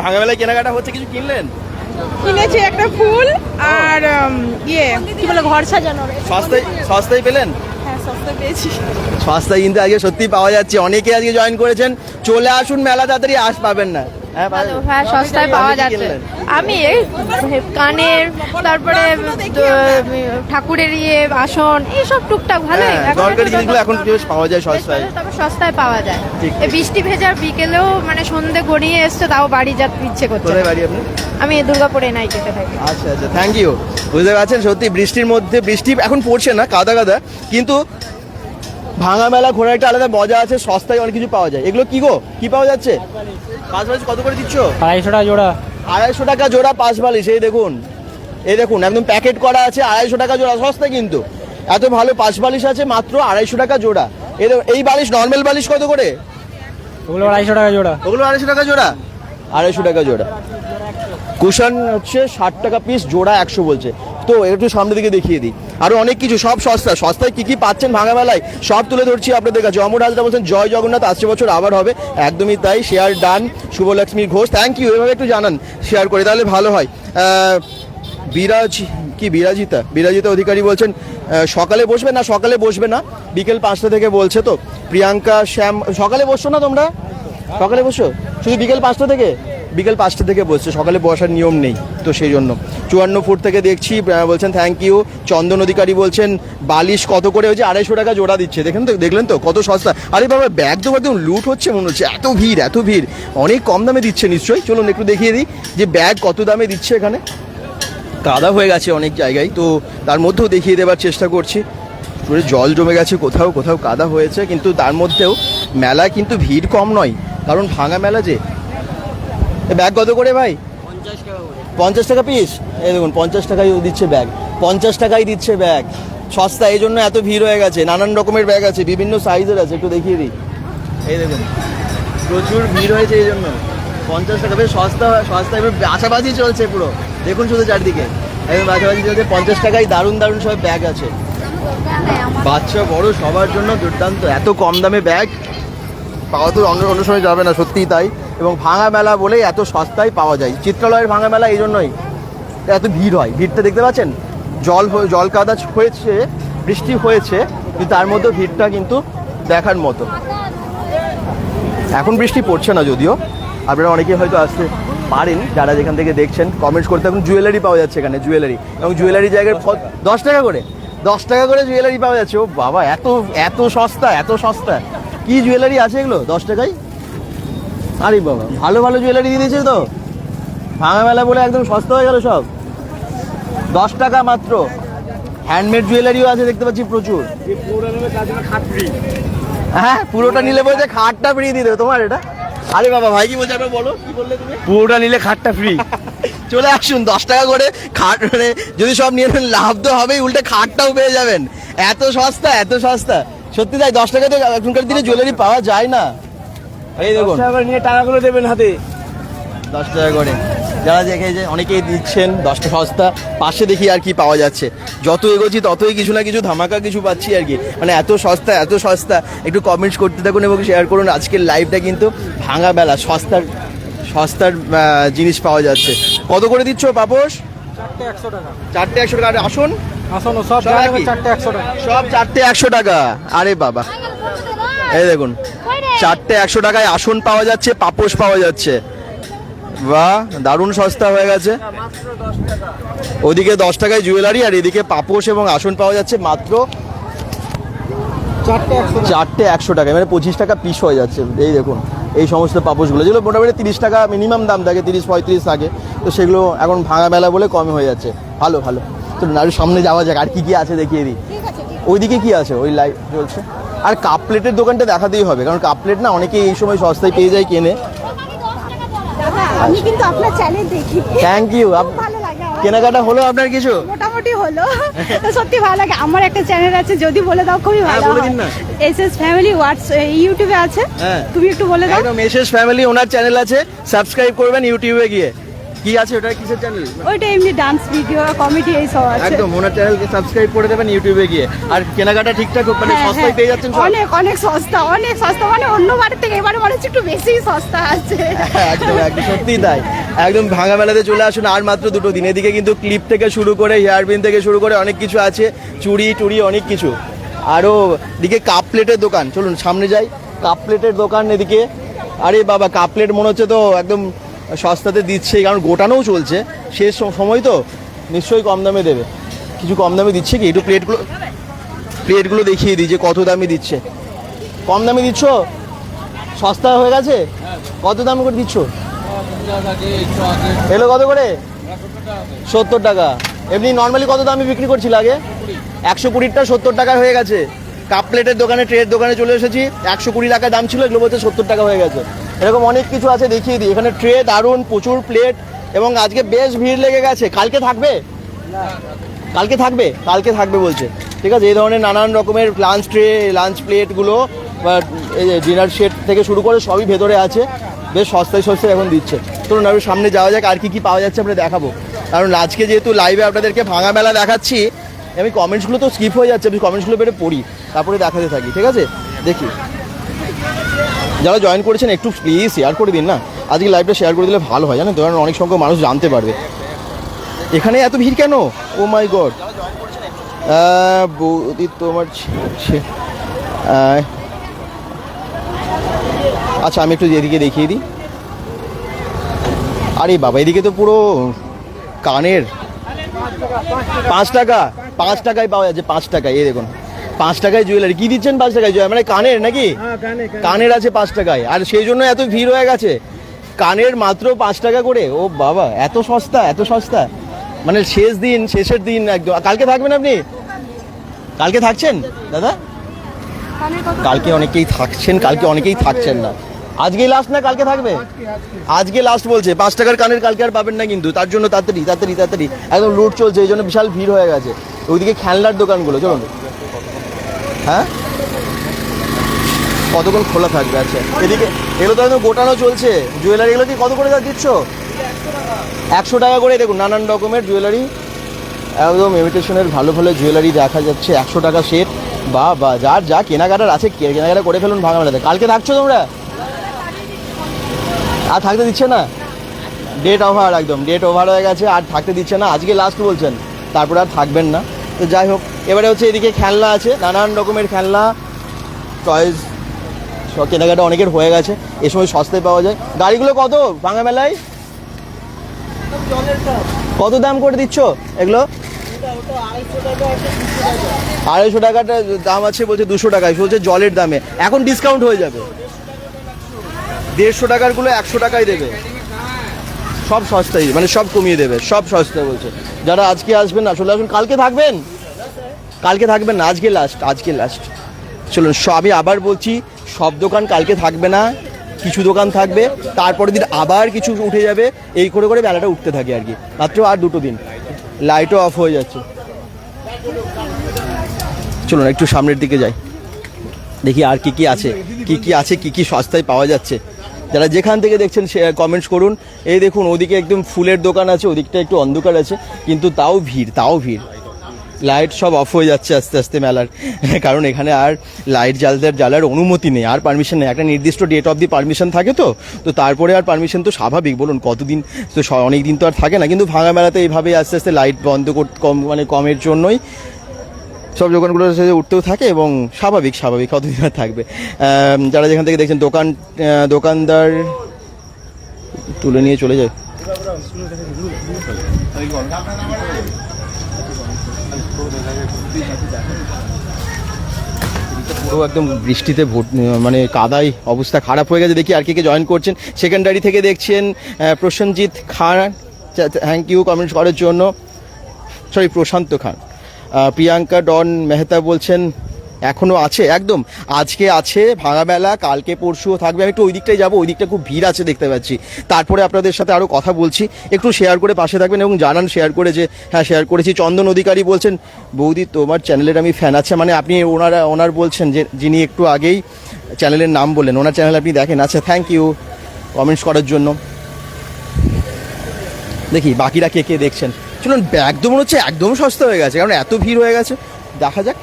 ভাঙা মেলায় কেনাকাটা হচ্ছে? কিছু কিনলেন? কিনেছি একটা ফুল আর কি বলে ঘর সাজানোর। সস্তায় পেলেন? হ্যাঁ, সস্তায় পেয়েছি। সস্তায় কিন্তু আজকে সত্যি পাওয়া যাচ্ছে। অনেকে আজকে জয়েন করেছেন। চলে আসুন, মেলা তাড়াতাড়ি পাবেন না। হ্যাঁ, সস্তায় পাওয়া যাচ্ছে। আমি এই কানের, তারপরে ঠাকুরের আসন, এইসব টুকটাক ভালো। দরকারি জিনিসগুলো এখন বেশ পাওয়া যায় সস্তায়। তবে সস্তায় পাওয়া যায়। ঠিক। এই বৃষ্টি ভেজার বিকেলেও মানে সন্ধে গড়িয়ে এসছে, তাও বাড়ি যেতে ইচ্ছে করছে। কোথায় বাড়ি আপনি? আমি দুর্গাপুরে নাই যেতে থাকি। আচ্ছা আচ্ছা, থ্যাংক ইউ। বুঝতে পারছেন, সত্যি বৃষ্টির মধ্যে, বৃষ্টি এখন পড়ছে না, কাদা কাদা, কিন্তু ভাঙা মেলা ঘোরার একটা আলাদা মজা আছে। সস্তায় অনেক কিছু পাওয়া যায়। এগুলো কি গো, কি পাওয়া যাচ্ছে? পাঁচ বালিশ কত করে দিচ্ছ? 250 টাকা জোড়া। 250 টাকা জোড়া পাঁচ বালিশ। এই দেখুন, এই দেখুন একদম প্যাকেট করা আছে। 250 টাকা জোড়া, সস্তা কিন্তু। এত ভালো পাঁচ বালিশ আছে মাত্র 250 টাকা জোড়া। এই বালিশ, নর্মাল বালিশ কত করে? ওগুলো 250 টাকা জোড়া। ওগুলো 250 টাকা জোড়া? 250 টাকা জোড়া। কুশন হচ্ছে 60 টাকা পিস, জোড়া 100 বলছে। তো একটু সামনে দিকে দেখিয়ে দিই। আরো অনেক কিছু, সব সস্তা। সস্তায় কি কি পাচ্ছেন ভাঙা মেলায় সব তুলে ধরছি আপনাদের কাছে। অমর হাজরা বলছেন জয় জগন্নাথ, আসছে বছর আবার হবে। একদমই তাই। Share done. Subhalakshmi Ghosh, thank you. এভাবে একটু জানান, শেয়ার করে, তাহলে ভালো হয়। বিরাজিতা অধিকারী বলছেন সকালে বসবে না, সকালে বসবে না, বিকেল 5টা থেকে বলছে। তো প্রিয়াঙ্কা শ্যাম, সকালে বসছো না তোমরা? সকালে বসো শুধু বিকেল 5টা থেকে? বিকেল 5টা থেকে বসছে, সকালে বসার নিয়ম নেই, তো সেই জন্য। 54 ফুট থেকে দেখছি বলছেন থ্যাংক ইউ। চন্দন অধিকারী বলছেন বালিশ কত করে হচ্ছে? 250 টাকা জোড়া দিচ্ছে। দেখলেন তো কত সস্তা। আরে বাবা, ব্যাগ তো একদম লুট হচ্ছে মনে হচ্ছে, এত ভিড় এত ভিড়। অনেক কম দামে দিচ্ছে নিশ্চয়ই। চলুন একটু দেখিয়ে দিই যে ব্যাগ কত দামে দিচ্ছে এখানে। কাদা হয়ে গেছে অনেক জায়গায়, তো তার মধ্যেও দেখিয়ে দেওয়ার চেষ্টা করছি। পুরো জল জমে গেছে, কোথাও কোথাও কাদা হয়েছে, কিন্তু তার মধ্যেও মেলা কিন্তু ভিড় কম নয়, কারণ ভাঙা মেলা যে। ব্যাগ কত করে ভাই? 50 টাকা পিস। এই দেখুন 50 টাকায় দিচ্ছে ব্যাগ, 50 টাকায় দিচ্ছে ব্যাগ। সস্তা, এই জন্য এত ভিড় হয়ে গেছে। নানান রকমের ব্যাগ আছে, বিভিন্ন সাইজের আছে। একটু দেখিয়ে দিই। এই দেখুন প্রচুর ভিড় হয়েছে এই জন্য। 50 টাকা বেশ সস্তা, সস্তা এবার বাছাবাজি চলছে পুরো, দেখুন শুধু চারদিকে একদম বাছাবাজি চলছে। 50 টাকায় দারুণ দারুণ সব ব্যাগ আছে, বাচ্চা বড় সবার জন্য দুর্দান্ত। এত কম দামে ব্যাগ পাওয়া তো অন্য সময় যাবে না, সত্যিই তাই। এবং ভাঙা মেলা বলেই এত সস্তায় পাওয়া যায়। চিত্রালয়ের ভাঙা মেলা এই জন্যই এত ভিড় হয়। ভিড়টা দেখতে পাচ্ছেন, জল কাদা হয়েছে, বৃষ্টি হয়েছে, কিন্তু তার মধ্যে ভিড়টা কিন্তু দেখার মতো। এখন বৃষ্টি পড়ছে না যদিও, আপনারা অনেকে হয়তো আসতে পারেন যারা যেখান থেকে দেখছেন। কমেন্টস করতে, এখন জুয়েলারি পাওয়া যাচ্ছে এখানে, জুয়েলারি। এবং জুয়েলারি জায়গায় 10 টাকা করে, 10 টাকা করে জুয়েলারি পাওয়া যাচ্ছে। ও বাবা, এত এত সস্তা, এত সস্তা! কি জুয়েলারি আছে এগুলো 10 টাকায়? আরে বাবা, ভালো ভালো জুয়েলারি দিয়ে দিয়েছে তো। ভাঙা মেলা বলে একদম সস্তা হয়ে গেল সব। 10 টাকা মাত্র। হ্যান্ডমেড জুয়েলারিও আছে দেখতে পাচ্ছি প্রচুর। হ্যাঁ, পুরোটা নিলে বলছে খাটটা ফ্রি দিয়ে দেবে তোমার এটা। আরে বাবা, ভাই কি বলছে একবার বলো, কি বললে তুমি? পুরোটা নিলে খাটটা ফ্রি। চলে আসুন, 10 টাকা করে খাট, মানে যদি সব নিয়ে নেন লাভ তো হবেই, উল্টে খাটটাও পেয়ে যাবেন। এত সস্তা, এত সস্তা, সত্যি তাই। 10 টাকাতে এখনকার দিনে জুয়েলারি পাওয়া যায় না। এই দেখুন, 10 টাকা করে নিয়ে টাকাগুলো দেবেন হাতে। 10 টাকা করে যারা দেখে যে অনেকেই দিচ্ছেন, 10 টাকা সস্তা। পাশে দেখি আর কি পাওয়া যাচ্ছে, যত এগোচ্ছি ততই কিছু না কিছু ধামাকা কিছু পাচ্ছি আর কি। মানে এত সস্তা, এত সস্তা। একটু কমেন্টস করতে থাকুন এবং শেয়ার করুন। আজকের লাইভটা কিন্তু ভাঙা বেলা, সস্তার সস্তার জিনিস পাওয়া যাচ্ছে। কত করে দিচ্ছ পাপোশ? 4টে 100 টাকা। আর আসুন, আসুন সব সব একই? 4টে 100 টাকা। সব 4টে 100 টাকা। আরে বাবা, এই দেখুন 4টে 100 টাকায় আসন পাওয়া যাচ্ছে, পাপোশ পাওয়া যাচ্ছে। বাহ, দারুণ সস্তা হয়ে গেছে। ওদিকে 10 টাকায় জুয়েলারি, আর এদিকে পাপোশ এবং আসন পাওয়া যাচ্ছে মাত্র 4টে 100 টাকায়। মানে 25 টাকা পিস হয়ে যাচ্ছে। এই দেখুন এই সমস্ত পাপোশগুলো, যেগুলো মোটামুটি 30 টাকা মিনিমাম দাম থাকে, 30-35 থাকে, তো সেগুলো এখন ভাঙা মেলা বলে কমে হয়ে যাচ্ছে। ভালো ভালো। চলুন আর সামনে যাওয়া যাক, আর কি কি আছে দেখিয়ে দিই। ওইদিকে কি আছে, ওই লাইভ চলছে। আর কাপ প্লেটের দোকানটা দেখাতেই হবে, কারণ কাপ প্লেট না অনেকেই এই সময় সস্তায় পেয়ে যায়, কেনে। আমি কিন্তু আপনার চ্যানেল দেখি, থ্যাংক ইউ। ভালো লাগে আমার। কেনাকাটা হলো আপনার কিছু? মোটামুটি হলো, তো সত্যি ভালো লাগে। আমার একটা চ্যানেল আছে, যদি বলে দাও খুবই হ্যাঁ, ভালো বলে হয়। দিন না। এসএস ফ্যামিলি ওয়াটস ইউটিউবে আছে, হ্যাঁ। তুমি একটু বলে দাও। একদম এসএস ফ্যামিলি, ওনার চ্যানেল আছে, সাবস্ক্রাইব করবেন ইউটিউবে গিয়ে। কি আছে ওটা, কিসের চ্যানেল? ওইটা এমনি ডান্স ভিডিও, কমেডি এই সব আছে। একদম ওনার চ্যানেলকে সাবস্ক্রাইব করে দেবেন ইউটিউবে গিয়ে। আর কেনাকাটা ঠিকঠাক মানে হ্যাঁ, সস্তায় হ্যাঁ। পেয়ে যাচ্ছেন সব? অনেক অনেক সস্তা, অনেক সস্তা। মানে অন্য বারের থেকে এবারে মনে হচ্ছে একটু বেশি সস্তা আছে। একদম একদম সত্যিই তাই। একদম ভাঙা মেলাতে চলে আসুন, আর মাত্র 2 দিন। এদিকে কিন্তু ক্লিপ থেকে শুরু করে, হেয়ারপিন থেকে শুরু করে অনেক কিছু আছে, চুড়ি টুড়ি অনেক কিছু। আরও এদিকে কাপ প্লেটের দোকান, চলুন সামনে যাই। কাপ প্লেটের দোকান এদিকে। আরে বাবা, কাপ প্লেট মনে হচ্ছে তো একদম সস্তাতে দিচ্ছে, কারণ গোটানোও চলছে, শেষ সময় তো নিশ্চয়ই কম দামে দেবে। কিছু কম দামে দিচ্ছে কি? একটু প্লেটগুলো দেখিয়ে দিই যে কত দামে দিচ্ছে। কম দামে দিচ্ছ? সস্তা হয়ে গেছে? কত দাম করে দিচ্ছ? এলো কত করে? 70 টাকা। এমনি নর্মালি কত দামে বিক্রি করছিল আগে? 120টা 70 টাকা হয়ে গেছে। কাপ প্লেটের দোকানে, ট্রের দোকানে চলে এসেছি। 120 টাকা দাম ছিল, এগুলো বলছে 70 টাকা হয়ে গেছে। এরকম অনেক কিছু আছে, দেখিয়ে দিই। এখানে ট্রে দারুণ, প্রচুর প্লেট, এবং আজকে বেশ ভিড় লেগে গেছে। কালকে থাকবে? কালকে থাকবে, কালকে থাকবে বলছে। ঠিক আছে, এই ধরনের নানান রকমের লাঞ্চ ট্রে, লাঞ্চ প্লেটগুলো বা এই যে ডিনার সেট থেকে শুরু করে সবই ভেতরে আছে। বেশ সস্তায় সস্তায় এখন দিচ্ছে। চলুন আর সামনে যাওয়া যাক, আর কি কি পাওয়া যাচ্ছে আমরা দেখাবো। কারণ আজকে যেহেতু লাইভে আপনাদেরকে ভাঙা মেলা দেখাচ্ছি, আমি কমেন্টসগুলো তো স্কিপ হয়ে যাচ্ছে, আমি কমেন্টসগুলো বেড়ে পড়ি, তারপরে দেখাতে থাকি। ঠিক আছে, দেখি যারা জয়েন করেছেন একটু প্লিজ শেয়ার করে দিন না। আজকে লাইভটা শেয়ার করে দিলে ভালো হয়, জানেন তো, কারণ অনেক সংখ্যক মানুষ জানতে পারবে। এখানে এত ভিড় কেন? ও মাই গড। বৌদি তোমার আচ্ছা, আমি একটু এদিকে দেখিয়ে দিই। আরে বাবা, এদিকে তো পুরো কানের। 5 টাকা, 5 টাকায় পাওয়া যাচ্ছে, 5 টাকায়। এই দেখুন 5 টাকায় জুয়েলারি। কি দিচ্ছেন 5 টাকায় জুয়েলারি? মানে কানের নাকি? কানের আছে 5 টাকায়, আর সেই জন্য এত ভিড় হয়ে গেছে। কানের মাত্র 5 টাকা করে। ও বাবা, এত সস্তা, এত সস্তা। মানে শেষ দিন, শেষের দিন একদম। কালকে থাকবেন আপনি? কালকে থাকছেন দাদা? কালকে অনেকেই থাকছেন, কালকে অনেকেই থাকছেন না। আজকেই লাস্ট না কালকে থাকবে? আজকে লাস্ট বলছে। 5 টাকার কানের কালকে আর পাবেন না কিন্তু, তার জন্য তাড়াতাড়ি তাড়াতাড়ি তাড়াতাড়ি একদম লুট চলছে, এই জন্য বিশাল ভিড় হয়ে গেছে। ওইদিকে খেলনার দোকানগুলো, চলুন। হ্যাঁ, কতক্ষণ খোলা থাকবে? আচ্ছা এদিকে এগুলো তো একদম গোটানো চলছে জুয়েলারি, এগুলো কি কত করে দিচ্ছ? 100 টাকা করে। দেখুন নানান রকমের জুয়েলারি, একদম ইমিটেশনের ভালো ভালো জুয়েলারি দেখা যাচ্ছে 100 টাকা সেট। বা যার যা কেনাকাটার আছে কেনাকাটা করে ফেলুন ভাঙা মেলাতে। কালকে থাকছো তোমরা? আর থাকতে দিচ্ছে না, ডেট ওভার, একদম ডেট ওভার হয়ে গেছে, আর থাকতে দিচ্ছে না। আজকে লাস্ট বলছেন, তারপরে আর থাকবেন না। তো যাই হোক, এবারে হচ্ছে এদিকে খেলনা আছে, নানান রকমের খেলনা, টয়েস, সব কেনাকাটা অনেকের হয়ে গেছে, এ সময় সস্তায় পাওয়া যায়। গাড়িগুলো কত ভাঙা মেলায়? কত দাম করে দিচ্ছ এগুলো? 250 টাকাটা দাম আছে, বলছে 200 টাকায় বলছে জলের দামে। এখন ডিসকাউন্ট হয়ে যাবে, 150 টাকারগুলো 100 টাকায় দেবে। সব সস্তায়, মানে সব কমিয়ে দেবে, সব সস্তায় বলছে। যারা আজকে আসবেন না চলে আসুন, কালকে থাকবেন? কালকে থাকবেন না, আজকে লাস্ট, আজকে লাস্ট। চলুন, আমি আবার বলছি, সব দোকান কালকে থাকবে না, কিছু দোকান থাকবে, তারপরের দিন আবার কিছু উঠে যাবে, এই করে করে বেলাটা উঠতে থাকে আর কি। মাত্র আর 2 দিন, লাইটও অফ হয়ে যাচ্ছে। চলুন একটু সামনের দিকে যাই, দেখি আর কি কি আছে, কি কি সস্তায় পাওয়া যাচ্ছে। যারা যেখান থেকে দেখছেন সে কমেন্টস করুন। এই দেখুন ওদিকে একদম ফুলের দোকান আছে, ওদিকটা একটু অন্ধকার আছে, কিন্তু তাও ভিড়। লাইট সব অফ হয়ে যাচ্ছে আস্তে আস্তে মেলার, কারণ এখানে আর লাইট জ্বালার অনুমতি নেই, আর পারমিশন নেই। একটা নির্দিষ্ট ডেট অফ দি পারমিশন থাকে, তো তারপরে আর পারমিশন তো স্বাভাবিক, বলুন কতদিন তো, অনেক দিন তো আর থাকে না। কিন্তু ভাঙা মেলাতে এইভাবে আস্তে আস্তে লাইট বন্ধ কমের জন্যই সব দোকানগুলো উঠতেও থাকে, এবং স্বাভাবিক কতদিন আর থাকবে। যারা যেখান থেকে দেখছেন দোকানদার তুলে নিয়ে চলে যায়। পুরো একদম বৃষ্টিতে মানে কাদায় অবস্থা খারাপ হয়ে গেছে। দেখি আর কে জয়েন করছেন। সেকেন্ডারি থেকে দেখছেন প্রসেনজিৎ খান, থ্যাংক ইউ কমেন্টস করার জন্য। প্রশান্ত খান। প্রিয়াঙ্কা ডন মেহতা বলছেন এখনও আছে, একদম আজকে আছে ভাঙা মেলা, কালকে পরশুও থাকবে। আমি একটু ওই দিকটাই যাবো, ওই দিকটা খুব ভিড় আছে দেখতে পাচ্ছি। তারপরে আপনাদের সাথে আরও কথা বলছি, একটু শেয়ার করে পাশে থাকবেন এবং জানান শেয়ার করে যে হ্যাঁ শেয়ার করেছি। চন্দন অধিকারী বলছেন বৌদি তোমার চ্যানেলের আমি ফ্যান আছে, মানে আপনি ওনার বলছেন যে যিনি একটু আগেই চ্যানেলের নাম বললেন, ওনার চ্যানেল আপনি দেখেন। আচ্ছা থ্যাংক ইউ কমেন্টস করার জন্য। দেখি বাকিরা কে দেখছেন। চলুন, ব্যাগ তো মনে হচ্ছে একদম সস্তা হয়ে গেছে, কারণ এত ভিড় হয়ে গেছে। দেখা যাক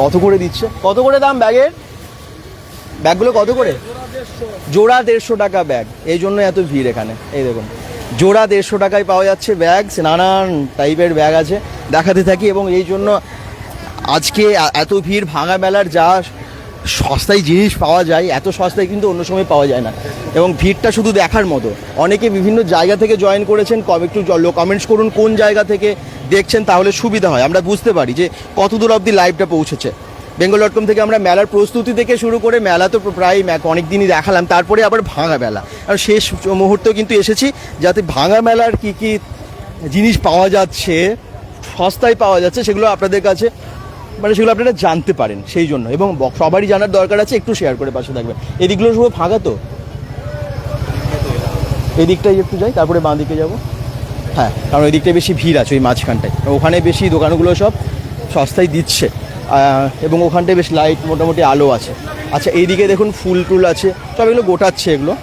কত করে দিচ্ছে, কত করে দাম ব্যাগের? ব্যাগগুলো কত করে? জোড়া 150 টাকা ব্যাগ, এই জন্য এত ভিড় এখানে। এই দেখুন জোড়া 150 টাকায় পাওয়া যাচ্ছে ব্যাগ, নানান টাইপের ব্যাগ আছে, দেখাতে থাকি। এবং এই জন্য আজকে এত ভিড়। ভাঙা মেলার যা সস্তায় জিনিস পাওয়া যায়, এত সস্তায় কিন্তু অন্য সময় পাওয়া যায় না, এবং ভিড়টা শুধু দেখার মতো। অনেকে বিভিন্ন জায়গা থেকে জয়েন করেছেন, একটু কমেন্টস করুন কোন জায়গা থেকে দেখছেন, তাহলে সুবিধা হয়, আমরা বুঝতে পারি যে কত দূর অবধি লাইভটা পৌঁছেছে। bengal.com থেকে আমরা মেলার প্রস্তুতি থেকে শুরু করে মেলা তো প্রায় অনেক দিনই দেখালাম, তারপরে আবার ভাঙা মেলা, আর শেষ মুহূর্তেও কিন্তু এসেছি যাতে ভাঙা মেলার কি কি জিনিস পাওয়া যাচ্ছে, সস্তায় পাওয়া যাচ্ছে, সেগুলো আপনাদের কাছে মানে সেগুলো আপনারা জানতে পারেন, সেই জন্য। এবং সবারই জানার দরকার আছে, একটু শেয়ার করে পাশে থাকবেন। এদিকগুলো সব ফাঁকা, তো এই দিকটাই একটু যাই, তারপরে বাঁ দিকে যাবো। হ্যাঁ, কারণ ওই দিকটায় বেশি ভিড় আছে, ওই মাঝখানটায়, ওখানে বেশি দোকানগুলো সব সস্তায় দিচ্ছে, এবং ওখানটায় বেশ লাইট মোটামুটি আলো আছে। আচ্ছা এইদিকে দেখুন ফুল টুল আছে, সব এগুলো গোটাচ্ছে, এগুলো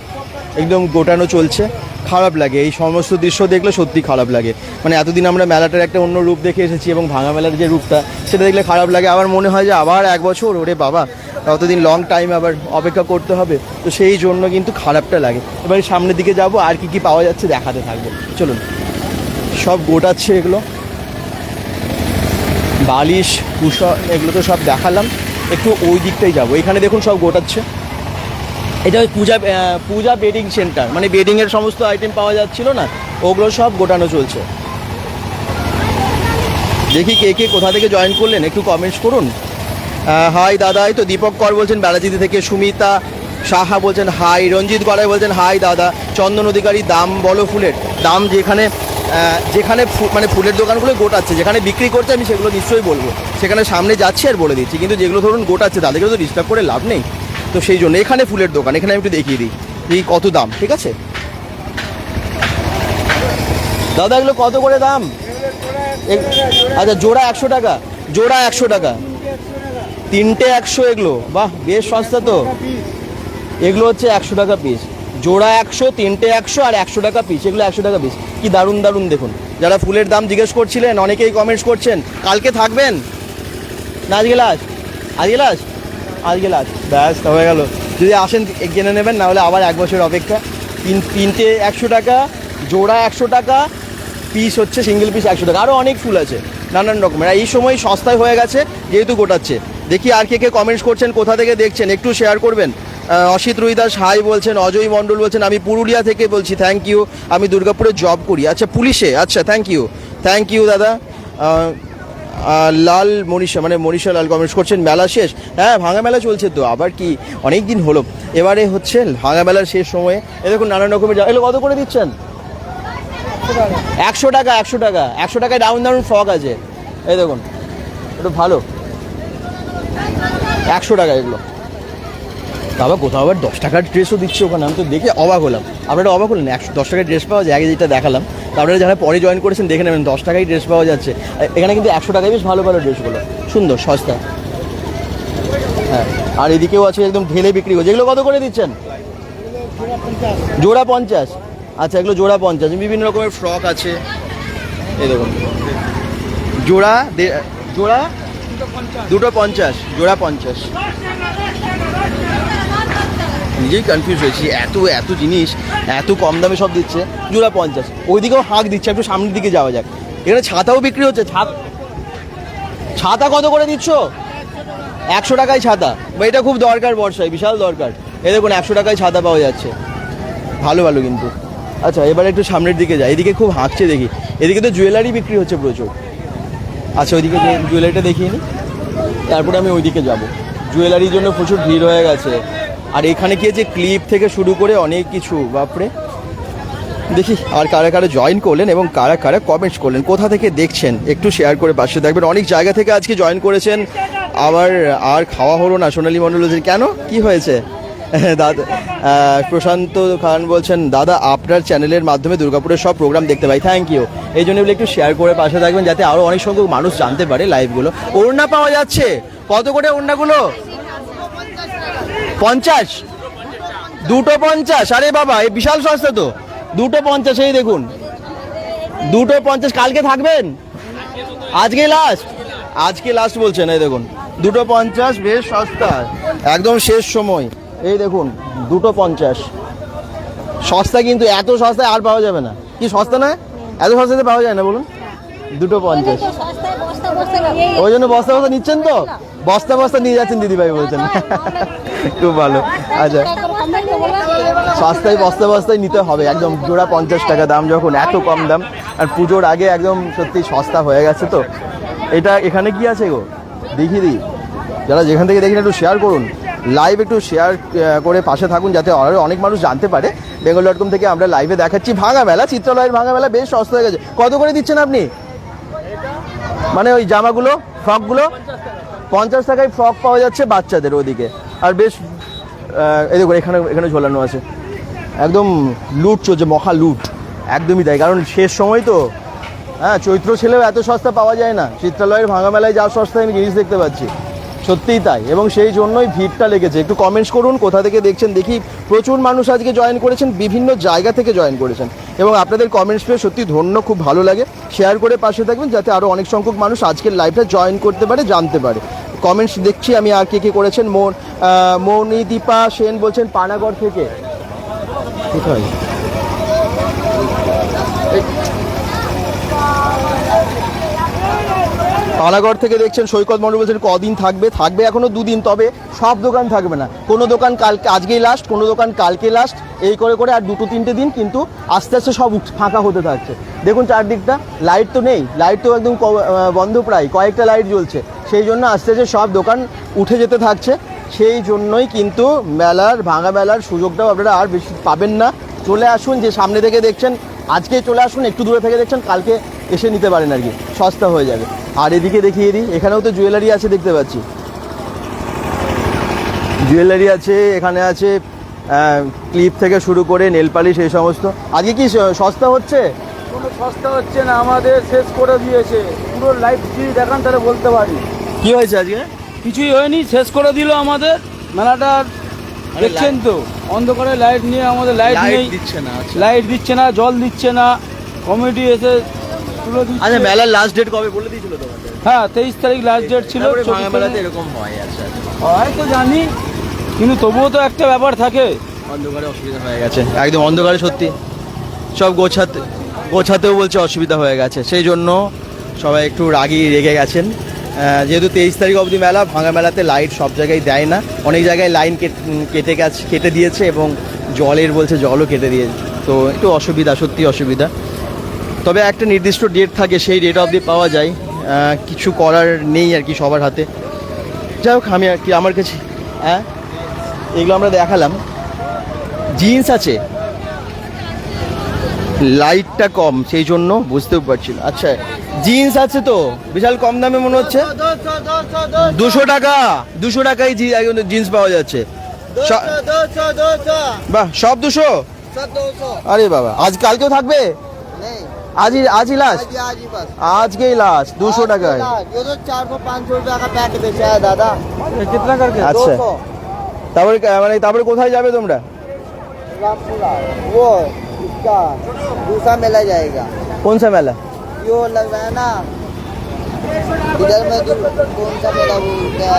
একদম গোটানো চলছে। খারাপ লাগে এই সমস্ত দৃশ্য দেখলে, সত্যি খারাপ লাগে। মানে এতদিন আমরা মেলাটার একটা অন্য রূপ দেখে এসেছি, এবং ভাঙা মেলার যে রূপটা সেটা দেখলে খারাপ লাগে। আবার মনে হয় যে আবার 1 বছর, ওরে বাবা অতদিন লং টাইম আবার অপেক্ষা করতে হবে, তো সেই জন্য কিন্তু খারাপটা লাগে। এবার সামনের দিকে যাব, আর কি কি পাওয়া যাচ্ছে দেখাতে থাকবো। চলুন, সব গোটাচ্ছে এগুলো, বালিশ কুশা এগুলো তো সব দেখালাম, একটু ওই দিকটাই যাবো। এখানে দেখুন সব গোটাচ্ছে, এটা পূজা বেডিং সেন্টার, মানে বেডিংয়ের সমস্ত আইটেম পাওয়া যাচ্ছিল না, ওগুলো সব গোটানো চলছে। দেখি কে কোথা থেকে জয়েন করলেন, একটু কমেন্টস করুন। হাই দাদা, এই তো দীপক কর বলছেন বেড়াজিদি থেকে, সুমিতা সাহা বলছেন হাই, রঞ্জিত গড়াই বলছেন হাই দাদা, চন্দন অধিকারী দাম বলো ফুলের দাম, যেখানে মানে ফুলের দোকানগুলো গোটাচ্ছে, যেখানে বিক্রি করছে আমি সেগুলো নিশ্চয়ই বলবো, সেখানে সামনে যাচ্ছি আর বলে দিচ্ছি, কিন্তু যেগুলো ধরুন গোটাচ্ছে তাদেরকে তো ডিস্টার্ব করে লাভ নেই, তো সেই জন্য এখানে ফুলের দোকান, এখানে আমি একটু দেখিয়ে দিই এই কত দাম। ঠিক আছে দাদা, এগুলো কত করে দাম? আচ্ছা জোড়া 100 টাকা, জোড়া 100 টাকা, 3টে 100 এগুলো, বাহ বেশ সস্তা তো। এগুলো হচ্ছে 100 টাকা পিস, জোড়া 100, 3টে 100 আর 100 টাকা পিস, এগুলো 100 টাকা পিস। কি দারুণ দারুণ দেখুন। যারা ফুলের দাম জিজ্ঞেস করছিলেন অনেকেই কমেন্টস করছেন, কালকে থাকবেন না? আজকে লাস্ট, আজকে লাস্ট, আজকে লাস্ট, ব্যাস হয়ে গেল। যদি আসেন কিনে নেবেন, না হলে আবার 1 বছর অপেক্ষা। 3টে 100 টাকা, জোড়া 100 টাকা, পিস হচ্ছে সিঙ্গেল পিস 100 টাকা। আরও অনেক ফুল আছে নানান রকমের, এই সময় সস্তায় হয়ে গেছে যেহেতু গোটাচ্ছে। দেখি আর কে কমেন্টস করছেন, কোথা থেকে দেখছেন একটু শেয়ার করবেন। অসিত রুইদাস হাই বলছেন, অজয় মণ্ডল বলছেন আমি পুরুলিয়া থেকে বলছি, থ্যাংক ইউ। আমি দুর্গাপুরে জব করি, আচ্ছা পুলিশে, আচ্ছা থ্যাংক ইউ দাদা। লাল মনীষা, মানে মনীষা লাল কমেন্টস করছেন মেলা শেষ। হ্যাঁ ভাঙা মেলা চলছে তো, আবার কি অনেক দিন হলো। এবারে হচ্ছে ভাঙা মেলার শেষ সময়ে এ দেখুন নানান রকমের, এগুলো কত করে দিচ্ছেন? 100 টাকা, 100 টাকা, 100 টাকায় ডাউন দারুন ফ্রক আছে, এই দেখুন একটু ভালো, 100 টাকা এগুলো। বাবা কোথাও আবার 10 টাকার ড্রেসও দিচ্ছে ওখানে, আমি তো দেখে অবাক হলাম। আপনারা অবাক হলেন? 10 টাকার ড্রেস পাওয়া যায়, আগে যেটা দেখালাম। তারপরে যারা পরে জয়েন করেছেন দেখে নেবেন 10 টাকায় ড্রেস পাওয়া যাচ্ছে এখানে, কিন্তু 100 টাকায় বেশ ভালো ভালো ড্রেসগুলো, সুন্দর সস্তা। হ্যাঁ, আর এদিকেও আছে একদম ঢেলে বিক্রি করছে। এগুলো কত করে দিচ্ছেন? জোড়া 50। আচ্ছা এগুলো জোড়া 50। বিভিন্ন রকমের ফ্রক আছে, এই দেখুন জোড়া জোড়া 250, জোড়া 50। নিজেই কনফিউজ হয়েছি, এত জিনিস এত কম দামে সব দিচ্ছে, জোড়া 50। ওইদিকেও হাঁক দিচ্ছে, একটু সামনের দিকে যাওয়া যাক। এখানে ছাতাও বিক্রি হচ্ছে। ছাতা কত করে দিচ্ছ? 100 টাকায় ছাতা, বা এটা খুব দরকার বর্ষায়, বিশাল দরকার। এই দেখুন 100 টাকায় ছাতা পাওয়া যাচ্ছে, ভালো ভালো কিন্তু। আচ্ছা এবার একটু সামনের দিকে যাই, এদিকে খুব হাঁকছে দেখি। এদিকে তো জুয়েলারি বিক্রি হচ্ছে প্রচুর। আচ্ছা ওইদিকে জুয়েলারিটা দেখিয়ে নিই, তারপরে আমি ওইদিকে যাব। জুয়েলারির জন্য প্রচুর ভিড় হয়ে গেছে। আর এখানে কি যে ক্লিপ থেকে শুরু করে অনেক কিছু, বাপরে। দেখি আর কারা কারা জয়েন করলেন এবং কারা কারা কমেন্টস করলেন, কোথা থেকে দেখছেন একটু শেয়ার করে পাশে থাকবেন। অনেক জায়গা থেকে আজকে জয়েন করেছেন। আবার আর খাওয়া হলো না, সোনালী মণ্ডল বলছেন কেন, কি হয়েছে? দাদা প্রশান্ত খান বলছেন দাদা আপনার চ্যানেলের মাধ্যমে দুর্গাপুরের সব প্রোগ্রাম দেখতে পাই, থ্যাংক ইউ। এই জন্য একটু শেয়ার করে পাশে থাকবেন যাতে আরও অনেক সংখ্যক মানুষ জানতে পারে লাইভগুলো। ওড়না পাওয়া যাচ্ছে, কত করে ওড়নাগুলো? 50, 250। আরে বাবা এই বিশাল সস্তা তো, 250। এই দেখুন 250। কালকে থাকবেন? আজকে লাস্ট বলছেন। এই দেখুন 250, বেশ সস্তা, একদম শেষ সময়। এই দেখুন 250 সস্তা, কিন্তু এত সস্তায় আর পাওয়া যাবে না। কি সস্তা না? এত সস্তাতে পাওয়া যায় না বলুন। 250, ওই জন্য বস্তা বস্তা নিচ্ছেন তো, বস্তা নিয়ে যাচ্ছেন দিদিভাই বলছেন। খুব ভালো। আচ্ছা সস্তায় বস্তায় নিতে হবে একদম, জোড়া 50 টাকা দাম, যখন এত কম দাম। আর পুজোর আগে একদম সত্যি সস্তা হয়ে গেছে তো। এটা এখানে কি আছে গো দেখি দিই, যারা যেখান থেকে দেখেন একটু শেয়ার করুন, লাইভ একটু শেয়ার করে পাশে থাকুন যাতে আরও অনেক মানুষ জানতে পারে। bengal.com থেকে আমরা লাইভে দেখাচ্ছি ভাঙা মেলা, চিত্রালয়ের ভাঙা মেলা বেশ সস্তা হয়ে গেছে। কত করে দিচ্ছেন আপনি? মানে ওই জামাগুলো, ফ্রকগুলো 50 টাকায় ফ্রক পাওয়া যাচ্ছে বাচ্চাদের ওদিকে। আর বেশ এই দেখুন এখানে ঝোলানো আছে, একদম লুট চলছে, মহা লুট, একদমই তাই। কারণ শেষ সময় তো, হ্যাঁ চৈত্র ছেলেও এত সস্তা পাওয়া যায় না। চিত্রালয়ের ভাঙা মেলায় যা সস্তায় আমি জিনিস দেখতে পাচ্ছি, সত্যিই তাই। এবং সেই জন্যই ভিড়টা লেগেছে। একটু কমেন্টস করুন কোথা থেকে দেখছেন দেখি। প্রচুর মানুষ আজকে জয়েন করেছেন, বিভিন্ন জায়গা থেকে জয়েন করেছেন, এবং আপনাদের কমেন্টস পেয়ে সত্যি ধন্য, খুব ভালো লাগে। শেয়ার করে পাশে থাকবেন যাতে আরও অনেক সংখ্যক মানুষ আজকের লাইভটা জয়েন করতে পারে, জানতে পারে। কমেন্টস দেখছি আমি আর কে করেছেন। মৌনিদীপা সেন বলছেন পানাগড় থেকে, কোথায়? পানাগড় থেকে দেখছেন। সৈকত মণ্ডল বলছেন কদিন থাকবে এখনো 2 দিন, তবে সব দোকান থাকবে না। কোনো দোকান কালকে, আজকেই লাস্ট, কোনো দোকান কালকে লাস্ট, এই করে আর 2-3টে দিন কিন্তু আস্তে আস্তে সব ফাঁকা হতে থাকছে। দেখুন চারদিকটা, লাইট তো নেই, লাইট তো একদম বন্ধ, প্রায় কয়েকটা লাইট জ্বলছে। সেই জন্য আস্তে আস্তে সব দোকান উঠে যেতে থাকছে। সেই জন্যই কিন্তু ভাঙা মেলার সুযোগটাও আপনারা আর বেশি পাবেন না। চলে আসুন, যে সামনে থেকে দেখছেন আজকেই চলে আসুন, একটু দূরে থেকে দেখছেন কালকে এসে নিতে পারেন, আর কি সস্তা হয়ে যাবে। আর এদিকে দেখিয়ে দিই, এখানেও তো জুয়েলারি আছে দেখতে পাচ্ছি, জুয়েলারি আছে, এখানে আছে ক্লিপ থেকে শুরু করে নেল পালিশ, এই সমস্ত। আজকে কি সস্তা হচ্ছে? কোনো সস্তা হচ্ছে না, আমাদের শেষ করে দিয়েছে। পুরো লাইভ যদি দেখান তাহলে বলতে পারি। কি হয়েছে আজকে? কিছুই হয়নি, শেষ করে দিল আমাদের মেলাটা। দেখছেন তো অন্ধকারে লাইট নিয়ে আমাদের লাইট নেই, দিচ্ছে না। আচ্ছা লাইট দিচ্ছে না, জল দিচ্ছে না, কমিটি এসে তুলে দিচ্ছে। আচ্ছা মেলার লাস্ট ডেট কবে বলে দিয়েছিল তোমাদের? হ্যাঁ 23 তারিখ লাস্ট ডেট ছিল। তারপরে ভাঙা মেলাতে এরকম হয়। আচ্ছা হয়তো জানি, কিন্তু তবুও তো একটা ব্যাপার থাকে। অন্ধকারে অসুবিধা হয়ে গেছে, একদম অন্ধকারে সত্যি সব গোছাতেও বলছে অসুবিধা হয়ে গেছে, সেই জন্য সবাই একটু রেগে গেছেন। যেহেতু 23 তারিখ অবধি মেলা, ভাঙা মেলাতে লাইট সব জায়গায় দেয় না, অনেক জায়গায় লাইন কেটে দিয়েছে এবং জলের বলছে জলও কেটে দিয়েছে, তো একটু অসুবিধা, সত্যি অসুবিধা। তবে একটা নির্দিষ্ট ডেট থাকে, সেই ডেট অবধি পাওয়া যায়, কিছু করার নেই আর কি সবার হাতে। যাই হোক, আমি আর কি আমার কাছে এগুলো আমরা দেখালাম। জিন্স আছে, লাইটটা কম সেই জন্য বুঝতেও পারছি না। আচ্ছা জিন্স আছে তো বিশাল কম দামে মনে হচ্ছে, 200 টাকা, 200 টাকায় জিন্স পাওয়া যাচ্ছে। বাহ, সব 200? আরে বাবা, কালকেও থাকবে? আজই লাস্ট, আজকেই লাস্ট 200 টাকায়। 400-500 रुपया का पैक बेचा है दादा। कितना करके? আচ্ছা তারপরে কোথায় যাবে তোমরা? रामपुरा वो इसका दूसरा मेला जाएगा। কোন সা মেলা? यो लग रहा है ना इधर में, जो कौन सा मेला वो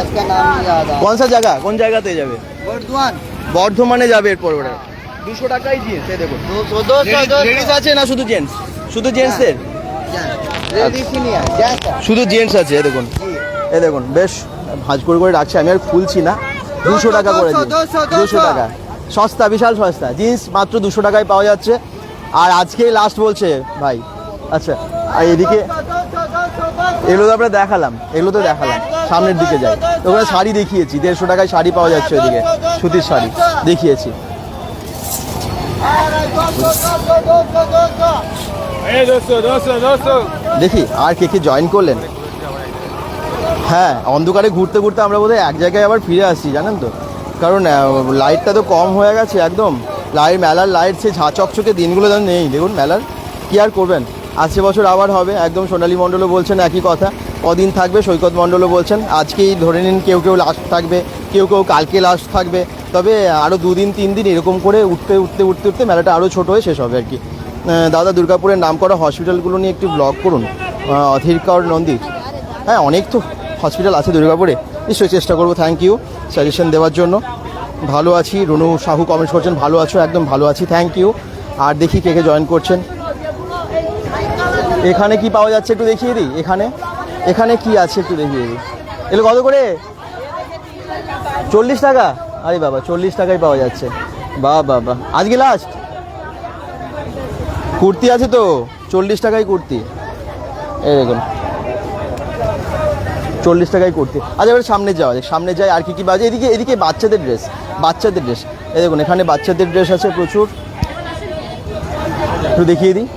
इसका नाम नहीं याद आ। কোন সা জায়গা? কোন জায়গাতে যাবে? बर्धमान। বর্ধমানে যাবে এরপর ওরা। 200 টাকায় জিন্স, এই দেখুন। 200 লেডিস আছে না শুধু জেন্টস? শুধু জেন্টসের? लेडीज ही नहीं है, जेंट्स है। শুধু জেন্টস আছে, এই দেখুন, এই দেখুন বেশ ভাঁজ করে রাখছে, আমি আর খুলছি না। 200 টাকা করে দিন, 200 টাকা, সস্তা, বিশাল সস্তা জিন্স, মাত্র 200 টাকায় পাওয়া যাচ্ছে। আর আজকেই লাস্ট বলছে ভাই। আচ্ছা, আর এদিকে এগুলো তো আমরা দেখালাম, এগুলো তো দেখালাম, সামনের দিকে যাই, ওখানে শাড়ি দেখিয়েছি, 150 টাকায় শাড়ি পাওয়া যাচ্ছে, ওইদিকে সুতির শাড়ি দেখিয়েছি। দেখি আর কে জয়েন করলেন। হ্যাঁ, অন্ধকারে ঘুরতে ঘুরতে আমরা বোধহয় এক জায়গায় আবার ফিরে আসছি, জানেন তো, কারণ লাইটটা তো কম হয়ে গেছে একদম। মেলার লাইট সে ঝাঁচকচকে দিনগুলো যেন নেই। দেখুন মেলার কি আর করবেন, আসছে বছর আবার হবে একদম। সোনালী মণ্ডলও বলছেন একই কথা, কদিন থাকবে। সৈকত মণ্ডলও বলছেন আজকেই ধরে নিন, কেউ লাস্ট থাকবে, কেউ কালকে লাস্ট থাকবে, তবে আরও 2 দিন 3 দিন এরকম করে উঠতে মেলাটা আরও ছোটো হয়ে শেষ হবে আর কি। দাদা দুর্গাপুরের নামকরা হসপিটালগুলো নিয়ে একটু ব্লগ করুন। অধীরকর নন্দী, হ্যাঁ অনেক তো হসপিটাল আছে দুর্গাপুরে, নিশ্চয়ই চেষ্টা করবো। থ্যাংক ইউ সাজেশন দেওয়ার জন্য। ভালো আছি, রনু সাহু কমেন্ট করছেন ভালো আছো, একদম ভালো আছি, থ্যাংক ইউ। আর দেখি কে জয়েন করছেন। এখানে কি পাওয়া যাচ্ছে একটু দেখিয়ে দিই, এখানে কি আছে একটু দেখিয়ে দিই। এগুলো কত করে? 40 টাকা? আরে বাবা, 40 টাকায় পাওয়া যাচ্ছে, বাহ। আজকে লাস্ট কুর্তি আছে তো, 40 টাকায় কুর্তি, এই দেখুন 40 টাকায় কুর্তি। আচ্ছা এবার সামনে যাই, আর কি বাজে? এদিকে বাচ্চাদের ড্রেস, এই দেখুন এখানে বাচ্চাদের ড্রেস আছে প্রচুর, একটু দেখিয়ে দিই।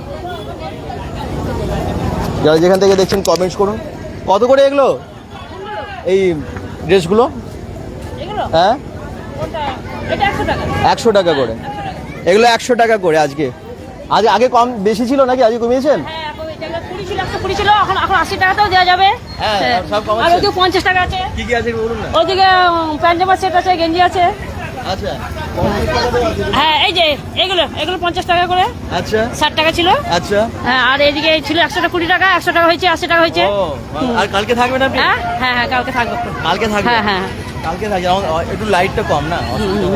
যারা যেখান থেকে দেখছেন কমেন্টস করুন। কত করে এগুলো, এই ড্রেসগুলো? হ্যাঁ 100 টাকা করে, এগুলো 100 টাকা করে। আগে কম বেশি ছিল নাকি, আজকে কমিয়েছেন? 20 ছিল, এখন 80 টাকাতেও দেওয়া যাবে। হ্যাঁ সব কম আর আছে। ওদিকে 50 টাকা আছে। কি আছে বলুন না। ওদিকে প্যান্ট সেট আছে, গেঞ্জি আছে। আচ্ছা হ্যাঁ এই যে এগুলো 50 টাকা করে। আচ্ছা 60 টাকা ছিল। আচ্ছা, হ্যাঁ আর এদিকে ছিল 120 টাকা, 100 টাকা হয়েছে, 80 টাকা হয়েছে। আর কালকে থাকবে না আপনি? হ্যাঁ কালকে থাকবে। কালকে থাকবে? হ্যাঁ কালকে থাকবে, একটু লাইটটা কম না?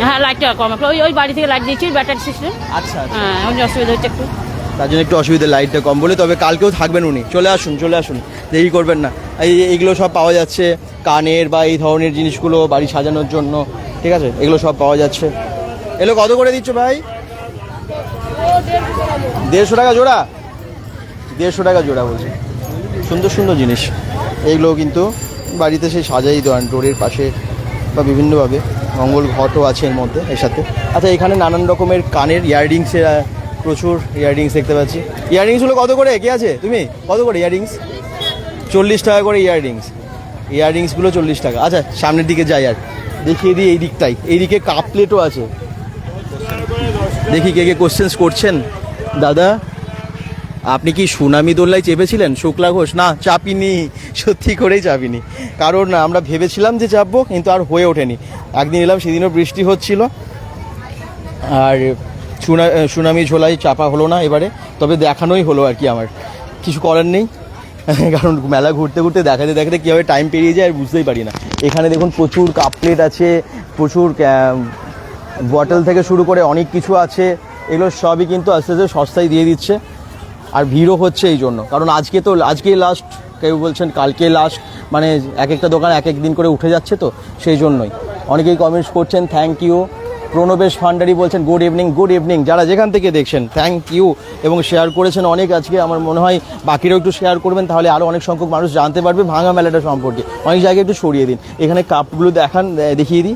হ্যাঁ লাইটটা কম, ওই বাড়ি থেকে লাইট দিয়েছি, ব্যাটারি সিস্টেম। আচ্ছা হ্যাঁ এখন অসুবিধা হচ্ছে একটু, তার জন্য একটু অসুবিধা, লাইটটা কম বলে। তবে কালকেও থাকবেন উনি, চলে আসুন, দেরি করবেন না। এইগুলো সব পাওয়া যাচ্ছে, কানের বা এই ধরনের জিনিসগুলো বাড়ি সাজানোর জন্য, ঠিক আছে, এগুলো সব পাওয়া যাচ্ছে। এগুলো কত করে দিচ্ছ ভাই? 150 টাকা জোড়া? 150 টাকা জোড়া বলছে। সুন্দর জিনিস এইগুলো, কিন্তু বাড়িতে সেই সাজাই দেওয়ান, ডোরের পাশে বা বিভিন্নভাবে। মঙ্গল ঘটও আছে এর মধ্যে, এর সাথে। আচ্ছা এখানে নানান রকমের কানের ইয়াররিংসের প্রচুর ইয়াররিংস দেখতে পাচ্ছি। ইয়াররিংসগুলো কত করে? কে আছে? তুমি কত করে ইয়াররিংস? 40 টাকা করে ইয়াররিংসগুলো 40 টাকা। আচ্ছা সামনের দিকে যাই, আর দেখিয়ে দিই এইদিকে কাপ প্লেটও আছে। দেখি কে কোশ্চেন্স করছেন। দাদা আপনি কি সুনামি দোল্লায় চেপেছিলেন শুক্লা ঘোষ? না, চাপিনি, সত্যি করেই চাপিনি। কারণ আমরা ভেবেছিলাম যে চাপবো, কিন্তু আর হয়ে ওঠেনি। একদিন এলাম, সেদিনও বৃষ্টি হচ্ছিল, আর সুনামি ঝোলায় চাপা হলো না এবারে। তবে দেখানোই হলো আর কি, আমার কিছু করার নেই। কারণ মেলা ঘুরতে ঘুরতে দেখাতে দেখাতে কীভাবে টাইম পেরিয়ে যায় আর বুঝতেই পারি না। এখানে দেখুন প্রচুর কাপ প্লেট আছে, প্রচুর বটল থেকে শুরু করে অনেক কিছু আছে। এগুলো সবই কিন্তু আস্তে আস্তে সস্তায় দিয়ে দিচ্ছে, আর ভিড়ও হচ্ছে এই জন্য। কারণ আজকেই লাস্ট, কেউ বলছেন কালকে লাস্ট, মানে এক একটা দোকান এক এক দিন করে উঠে যাচ্ছে, তো সেই জন্যই অনেকেই কমেন্টস করছেন। Thank you. প্রণবেশ ভান্ডারী বলছেন গুড ইভিনিং। যারা যেখান থেকে দেখছেন থ্যাংক ইউ, এবং শেয়ার করেছেন অনেক আজকে। আমার মনে হয় বাকিরাও একটু শেয়ার করবেন, তাহলে আরও অনেক সংখ্যক মানুষ জানতে পারবে ভাঙা মেলাটা সম্পর্কে। অনেক জায়গায় একটু সরিয়ে দিন। এখানে কাপগুলো দেখিয়ে দিই।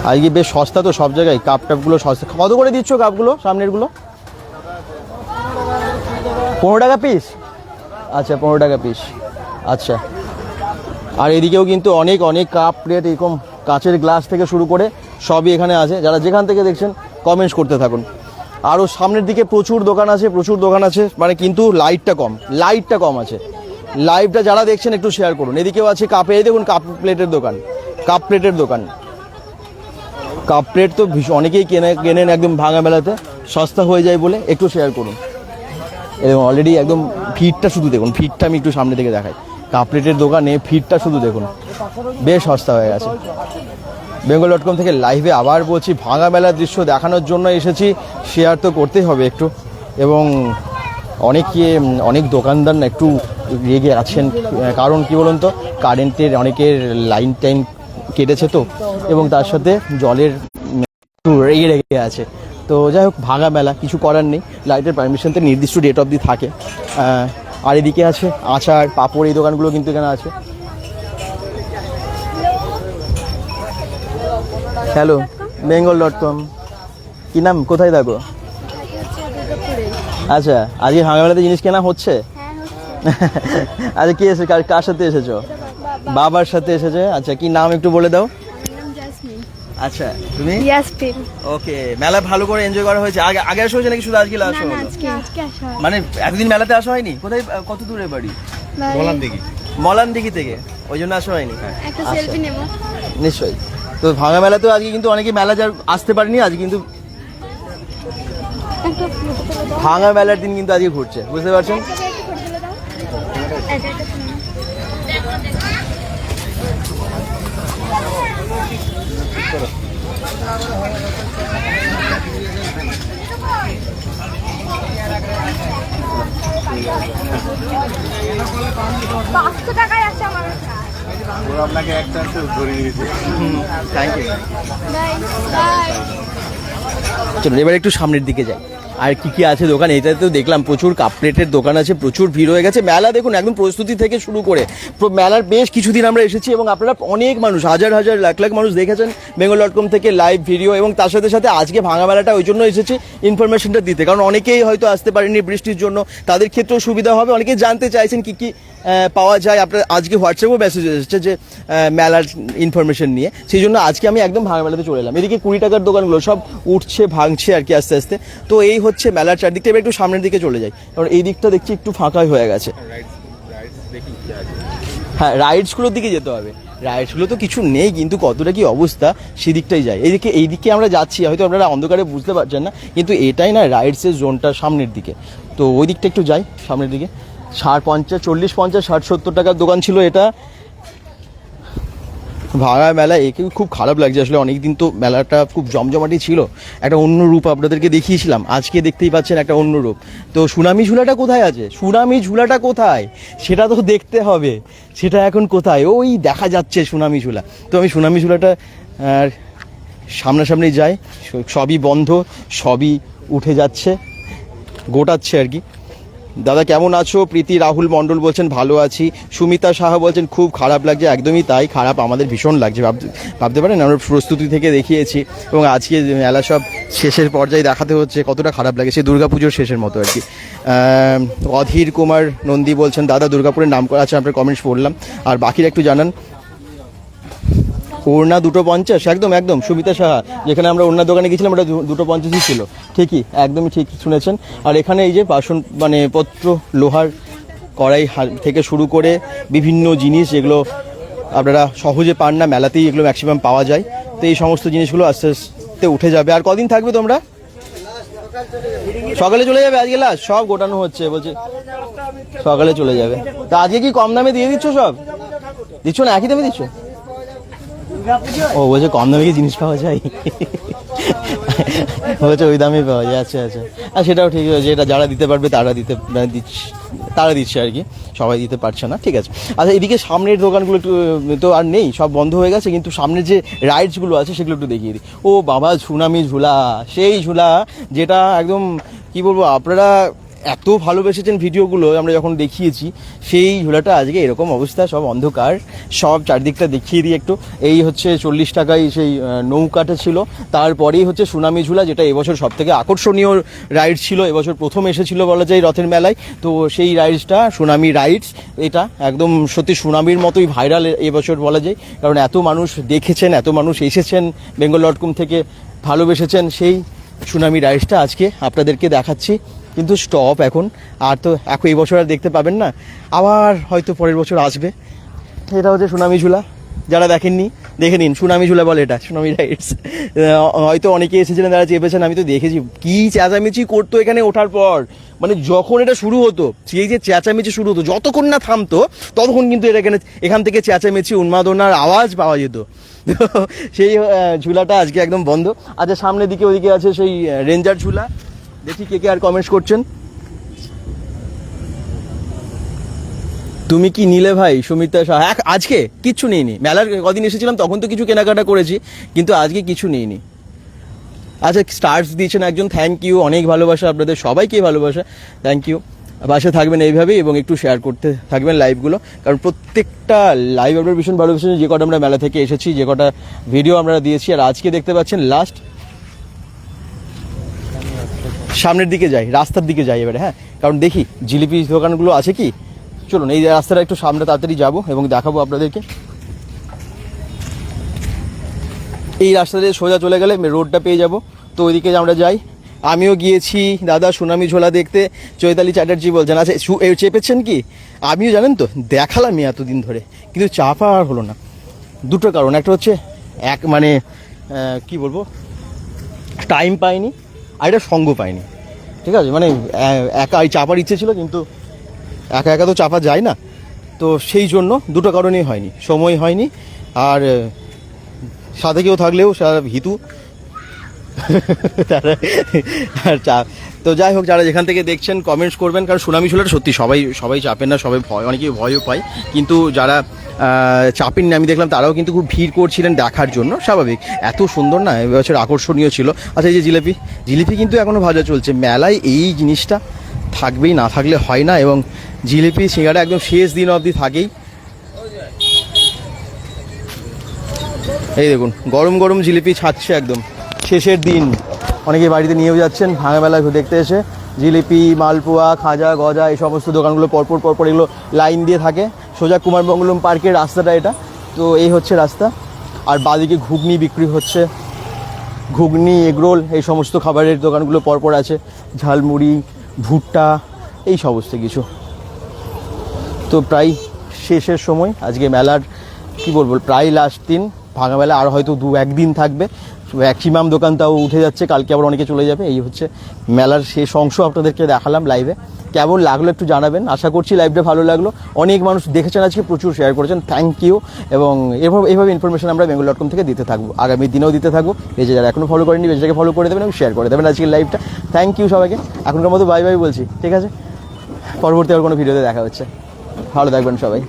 আজকে বেশ সস্তা তো সব জায়গায়, কাপটাপগুলো সস্তা। কত করে দিচ্ছ কাপগুলো সামনেরগুলো? 15 টাকা পিস। আচ্ছা, 15 টাকা পিস। আচ্ছা, আর এদিকেও কিন্তু অনেক কাপ প্লেট, এরকম কাঁচের গ্লাস থেকে শুরু করে সবই এখানে আছে। যারা যেখান থেকে দেখছেন কমেন্টস করতে থাকুন। আরও সামনের দিকে প্রচুর দোকান আছে, মানে কিন্তু লাইটটা কম আছে। লাইভটা যারা দেখছেন একটু শেয়ার করুন। এদিকেও আছে কাপে, এই দেখুন কাপ প্লেটের দোকান। কাপ প্লেট তো অনেকেই কেনেন একদম ভাঙা মেলাতে, সস্তা হয়ে যায় বলে। একটু শেয়ার করুন। এবং অলরেডি একদম ভিড়টা শুধু দেখুন, ভিড়টা আমি একটু সামনে থেকে দেখাই। কাপ প্লেটের দোকানে ভিড়টা শুধু দেখুন, বেশ সস্তা হয়ে গেছে। bengal.com থেকে লাইভে আবার বলছি, ভাঙা মেলার দৃশ্য দেখানোর জন্য এসেছি, শেয়ার তো করতেই হবে একটু। এবং অনেক দোকানদার না একটু রেগে আছেন, কারণ কি বলুন তো, কারেন্টের অনেকের লাইন টাইন কেটেছে তো, এবং তার সাথে জলের একটু রেগে আছে। তো যাই হোক, ভাঙা মেলা, কিছু করার নেই। লাইটের পারমিশন তো নির্দিষ্ট ডেট অবধি থাকে। আর এদিকে আছে আচার, পাঁপড়, এই দোকানগুলো কিন্তু এখানে আছে। Hello, bengal.com। কি নাম, কোথায় থাকো? আচ্ছা, আজকে ভাঙা মেলাতে জিনিস কেনা হচ্ছে? আচ্ছা, কে এসে, কার সাথে এসেছো? বাবার সাথে এসেছে। আচ্ছা, কি নাম একটু বলে দাও। আচ্ছা, তুমি? ইয়াসমিন। ওকে, মেলা ভালো করে এনজয় করা হয়েছে? আগে আসা হয়েছে নাকি শুধু আজকে আসা হলো? আজকে আসা। মানে এতদিন মেলাতে আসা হয়নি? কোথায়, কত দূরে বাড়ি? মলানদিঘি থেকে, ওই জন্য আসা হয়নি। একটা সেলফি নেব নিশ্চয়ই। তো ভাঙা মেলাতেও আজকে কিন্তু অনেকে মেলা যার আসতে পারেনি, আজকে কিন্তু ভাঙা মেলার দিন কিন্তু আজকে ঘুরছে, বুঝতে পারছেন? আপনাকে একটা ধরিয়ে দিয়েছে। Thank you. চলুন এবার একটু সামনের দিকে যাই। আর কি আছে দোকান, এটাতেও দেখলাম প্রচুর কাপ প্লেটের দোকান আছে, প্রচুর ভিড় হয়ে গেছে। মেলা দেখুন একদম প্রস্তুতি থেকে শুরু করে, মেলার বেশ কিছুদিন আমরা এসেছি, এবং আপনারা অনেক মানুষ, হাজার লাখ মানুষ দেখেছেন bengal.com থেকে লাইভ ভিডিও। এবং তার সাথে সাথে আজকে ভাঙা মেলাটা ওই জন্য এসেছি ইনফরমেশনটা দিতে, কারণ অনেকেই হয়তো আসতে পারেনি বৃষ্টির জন্য, তাদের ক্ষেত্রেও সুবিধা হবে। অনেকেই জানতে চাইছেন কি পাওয়া যায়। আপনার আজকে হোয়াটসঅ্যাপেও মেসেজ এসেছে যে মেলার ইনফরমেশন নিয়ে, সেই জন্য আজকে আমি একদম ভাঙা মেলাতে চলে এলাম। এদিকে 20 টাকার দোকানগুলো সব উঠছে, ভাঙছে আর কি আস্তে আস্তে। তো এই হচ্ছে মেলার চারদিকটা। এবার একটু সামনের দিকে চলে যাই, কারণ এই দিকটা দেখছি একটু ফাঁকাই হয়ে গেছে। হ্যাঁ, রাইডসগুলোর দিকে যেতে হবে। রাইডসগুলো তো কিছু নেই, কিন্তু কতটা কি অবস্থা সেদিকটাই যায়। এইদিকে আমরা যাচ্ছি, হয়তো আপনারা অন্ধকারে বুঝতে পারছেন না, কিন্তু এটাই না রাইডসের জোনটা সামনের দিকে। তো ওই দিকটা একটু যাই সামনের দিকে। 40, 50, 60, 70 টাকার দোকান ছিল এটা। ভাঙা মেলা একে খুব খারাপ লাগছে আসলে। অনেকদিন তো মেলাটা খুব জমজমাটি ছিল, একটা অন্য রূপ আপনাদেরকে দেখিয়েছিলাম, আজকে দেখতেই পাচ্ছেন একটা অন্য রূপ। তো সুনামি ঝুলাটা কোথায় আছে? সেটা তো দেখতে হবে, সেটা এখন কোথায়? ওই দেখা যাচ্ছে সুনামি ঝুলা। তো আমি সুনামি ঝুলাটা সামনাসামনি যাই, সবই বন্ধ, সবই উঠে যাচ্ছে, গোটাচ্ছে আর কি। দাদা কেমন আছো? প্রীতি রাহুল মণ্ডল বলছেন ভালো আছি। সুমিতা সাহা বলছেন খুব খারাপ লাগছে। একদমই তাই, খারাপ আমাদের ভীষণ লাগছে। ভাবতে পারেন আমরা প্রস্তুতি থেকে দেখিয়েছি, এবং আজকে মেলা সব শেষের পর্যায়ে দেখাতে হচ্ছে, কতটা খারাপ লাগে। সে দুর্গাপুজোর শেষের মতো আর কি। অধীর কুমার নন্দী বলছেন দাদা দুর্গাপুরের নাম করা আছে, আপনার কমেন্টস পড়লাম। আর বাকিরা একটু জানান ওড়না 250, একদম একদম সুমিতা সাহা, যেখানে আমরা ওড়নার দোকানে গেছিলাম ওটা 250 ছিল, ঠিকই একদমই ঠিক শুনেছেন। আর এখানে এই যে বাসন মানে পত্র, লোহার কড়াই থেকে শুরু করে বিভিন্ন জিনিস যেগুলো আপনারা সহজে পান না, মেলাতেই এগুলো ম্যাক্সিমাম পাওয়া যায়। তো এই সমস্ত জিনিসগুলো আস্তে আস্তে উঠে যাবে। আর কদিন থাকবে তোমরা? সকালে চলে যাবে আজকে লাস্ট? সব গোটানো হচ্ছে বলছে সকালে চলে যাবে। তা আজকে কি কম দামে দিয়ে দিচ্ছ? সব দিচ্ছ না একই দামে দিচ্ছ? ও বলছে কম দামে কি জিনিস পাওয়া যায়? বলছে ওই দামে পাওয়া যায়। আচ্ছা আচ্ছা, আর সেটাও ঠিক আছে, এটা যারা দিতে পারবে তারা দিচ্ছে আর কি, সবাই দিতে পারছে না, ঠিক আছে। আচ্ছা, এদিকে সামনের দোকানগুলো একটু তো আর নেই, সব বন্ধ হয়ে গেছে, কিন্তু সামনের যে রাইডসগুলো আছে সেগুলো একটু দেখিয়ে দিই। ও বাবা, সুনামি ঝুলা, সেই ঝুলা যেটা একদম কি বলবো, আপনারা এত ভালোবেসেছেন ভিডিওগুলো আমরা যখন দেখিয়েছি, সেই ঝুলাটা আজকে এরকম অবস্থা, সব অন্ধকার, সব চারদিকটা দেখিয়ে দিই একটু। এই হচ্ছে 40 টাকায় সেই নৌকাটা ছিল, তারপরেই হচ্ছে সুনামি ঝুলা, যেটা এবছর সব থেকে আকর্ষণীয় রাইড ছিল, এবছর প্রথম এসেছিল বলা যায় রথের মেলায়। তো সেই রাইডসটা সুনামি রাইডস, এটা একদম সত্যি সুনামির মতোই ভাইরাল এবছর বলা যায়, কারণ এত মানুষ দেখেছেন, এত মানুষ এসেছেন বেঙ্গল.com থেকে, ভালোবেসেছেন সেই সুনামি রাইডসটা আজকে আপনাদেরকে দেখাচ্ছি। কিন্তু স্টপ এখন, আর তো এখন এই বছর আর দেখতে পাবেন না, আবার হয়তো পরের বছর আসবে। এটা হচ্ছে সুনামি ঝুলা, যারা দেখেননি দেখে নিন, সুনামি ঝুলা বলে এটা, সুনামি রাইডস। হয়তো অনেকে এসেছিলেন, যারা চেপেছেন, আমি তো দেখেছি কি চেঁচামেচি করতো এখানে ওঠার পর, মানে যখন এটা শুরু হতো, সেই যে চেঁচামেচি শুরু হতো, যতক্ষণ না থামতো ততক্ষণ কিন্তু এটা এখান থেকে চেঁচামেচি উন্মাদনার আওয়াজ পাওয়া যেত। সেই ঝুলাটা আজকে একদম বন্ধ। আচ্ছা, সামনের দিকে ওইদিকে আছে সেই রেঞ্জার ঝুলা, দেখি কে কে আর কমেন্টস করছেন। তুমি কি নিলে ভাই? সুমিতা শাহ, আজকে কিচ্ছু নিইনি, মেলার কদিন এসেছিলাম তখন তো কিছু কেনাকাটা করেছি, কিন্তু আজকে কিছু নিইনি। আচ্ছা, স্টার্স দিয়েছেন একজন, থ্যাংক ইউ, অনেক ভালোবাসা আপনাদের সবাইকে, ভালোবাসা, থ্যাংক ইউ। পাশে থাকবেন এইভাবেই এবং একটু শেয়ার করতে থাকবেন লাইভগুলো, কারণ প্রত্যেকটা লাইভ আপনারা ভীষণ ভালোবাসেন। যে কটা আমরা মেলা থেকে এসেছি, যে কটা ভিডিও আমরা দিয়েছি, আর আজকে দেখতে পাচ্ছেন লাস্ট। সামনের দিকে যাই, রাস্তার দিকে যাই এবারে, হ্যাঁ, কারণ দেখি জিলিপি দোকানগুলো আছে কি। চলুন এই রাস্তাটা একটু সামনে তাড়াতাড়ি যাবো এবং দেখাবো আপনাদেরকে। এই রাস্তা দিয়ে সোজা চলে গেলে রোডটা পেয়ে যাব, তো ওইদিকে আমরা যাই। আমিও গিয়েছি দাদা সুনামি ঝোলা দেখতে, চৈতালি চ্যাটার্জি বলছেন। আচ্ছা, চেপেছেন কি? আমিও জানেন তো দেখালামই এতদিন ধরে, কিন্তু চাপা আর হলো না। দুটো কারণ, একটা হচ্ছে মানে কি বলবো, টাইম পাইনি, আর এটা সঙ্গ পাইনি, ঠিক আছে। মানে একা চাপার ইচ্ছে ছিল, কিন্তু একা একা তো চাপা যায় না, তো সেই জন্য দুটো কারণেই হয়নি, সময় হয়নি, আর সাথে কেউ থাকলেও হিতু তো যাই হোক, যারা যেখান থেকে দেখছেন কমেন্টস করবেন, কারণ সুনামি ঝুলাটা সত্যি সবাই চাপেন না, সবাই অনেকেই ভয়ও পায়, কিন্তু যারা চাপেননি আমি দেখলাম তারাও কিন্তু খুব ভিড় করছিলেন দেখার জন্য, স্বাভাবিক, এত সুন্দর না এবছর, আকর্ষণীয় ছিল। আচ্ছা, এই যে জিলিপি কিন্তু এখনও ভাজা চলছে, মেলায় এই জিনিসটা থাকবেই, না থাকলে হয় না, এবং জিলিপি সিঙ্গাড়া একদম শেষ দিন অবধি থাকেই। এই দেখুন গরম গরম জিলিপি ছাড়ছে একদম শেষের দিন, অনেকে বাড়িতে নিয়েও যাচ্ছেন ভাঙা মেলা দেখতে এসে। জিলিপি, মালপোয়া, খাজা, গজা, এই সমস্ত দোকানগুলো পরপর এগুলো লাইন দিয়ে থাকে। সোজা কুমারমঙ্গলম পার্কের রাস্তাটা এটা, তো এই হচ্ছে রাস্তা। আর বাদিকে ঘুগনি বিক্রি হচ্ছে, ঘুগনি, এগরোল, এই সমস্ত খাবারের দোকানগুলো পরপর আছে, ঝালমুড়ি, ভুট্টা, এই সমস্ত কিছু। তো প্রায় শেষের সময় আজকে মেলার, কি বলবো, প্রায় লাস্ট দিন, ভাঙা মেলা আর হয়তো 2-1 দিন থাকবে, ম্যাক্সিমাম দোকান তাও উঠে যাচ্ছে, কালকে আবার অনেকে চলে যাবে। এই হচ্ছে মেলার শেষ অংশ, আপনাদেরকে দেখালাম লাইভে। কেমন লাগলো একটু জানাবেন, আশা করছি লাইভটা ভালো লাগলো। অনেক মানুষ দেখেছেন আজকে, প্রচুর শেয়ার করেছেন, থ্যাংক ইউ। এবং এইভাবে ইনফরমেশন আমরা বেঙ্গল.com থেকে দিতে থাকবো, আগামী দিনেও দিতে থাকবো। এই যে যারা এখনও ফলো করেনি, পেজটাকে ফলো করে দেবেন এবং শেয়ার করে দেবেন আজকের লাইভটা। থ্যাংক ইউ সবাইকে, এখনকার মতো বাই বাই বলছি, ঠিক আছে। পরবর্তী আর কোনো ভিডিওতে দেখা হচ্ছে, ভালো থাকবেন সবাই।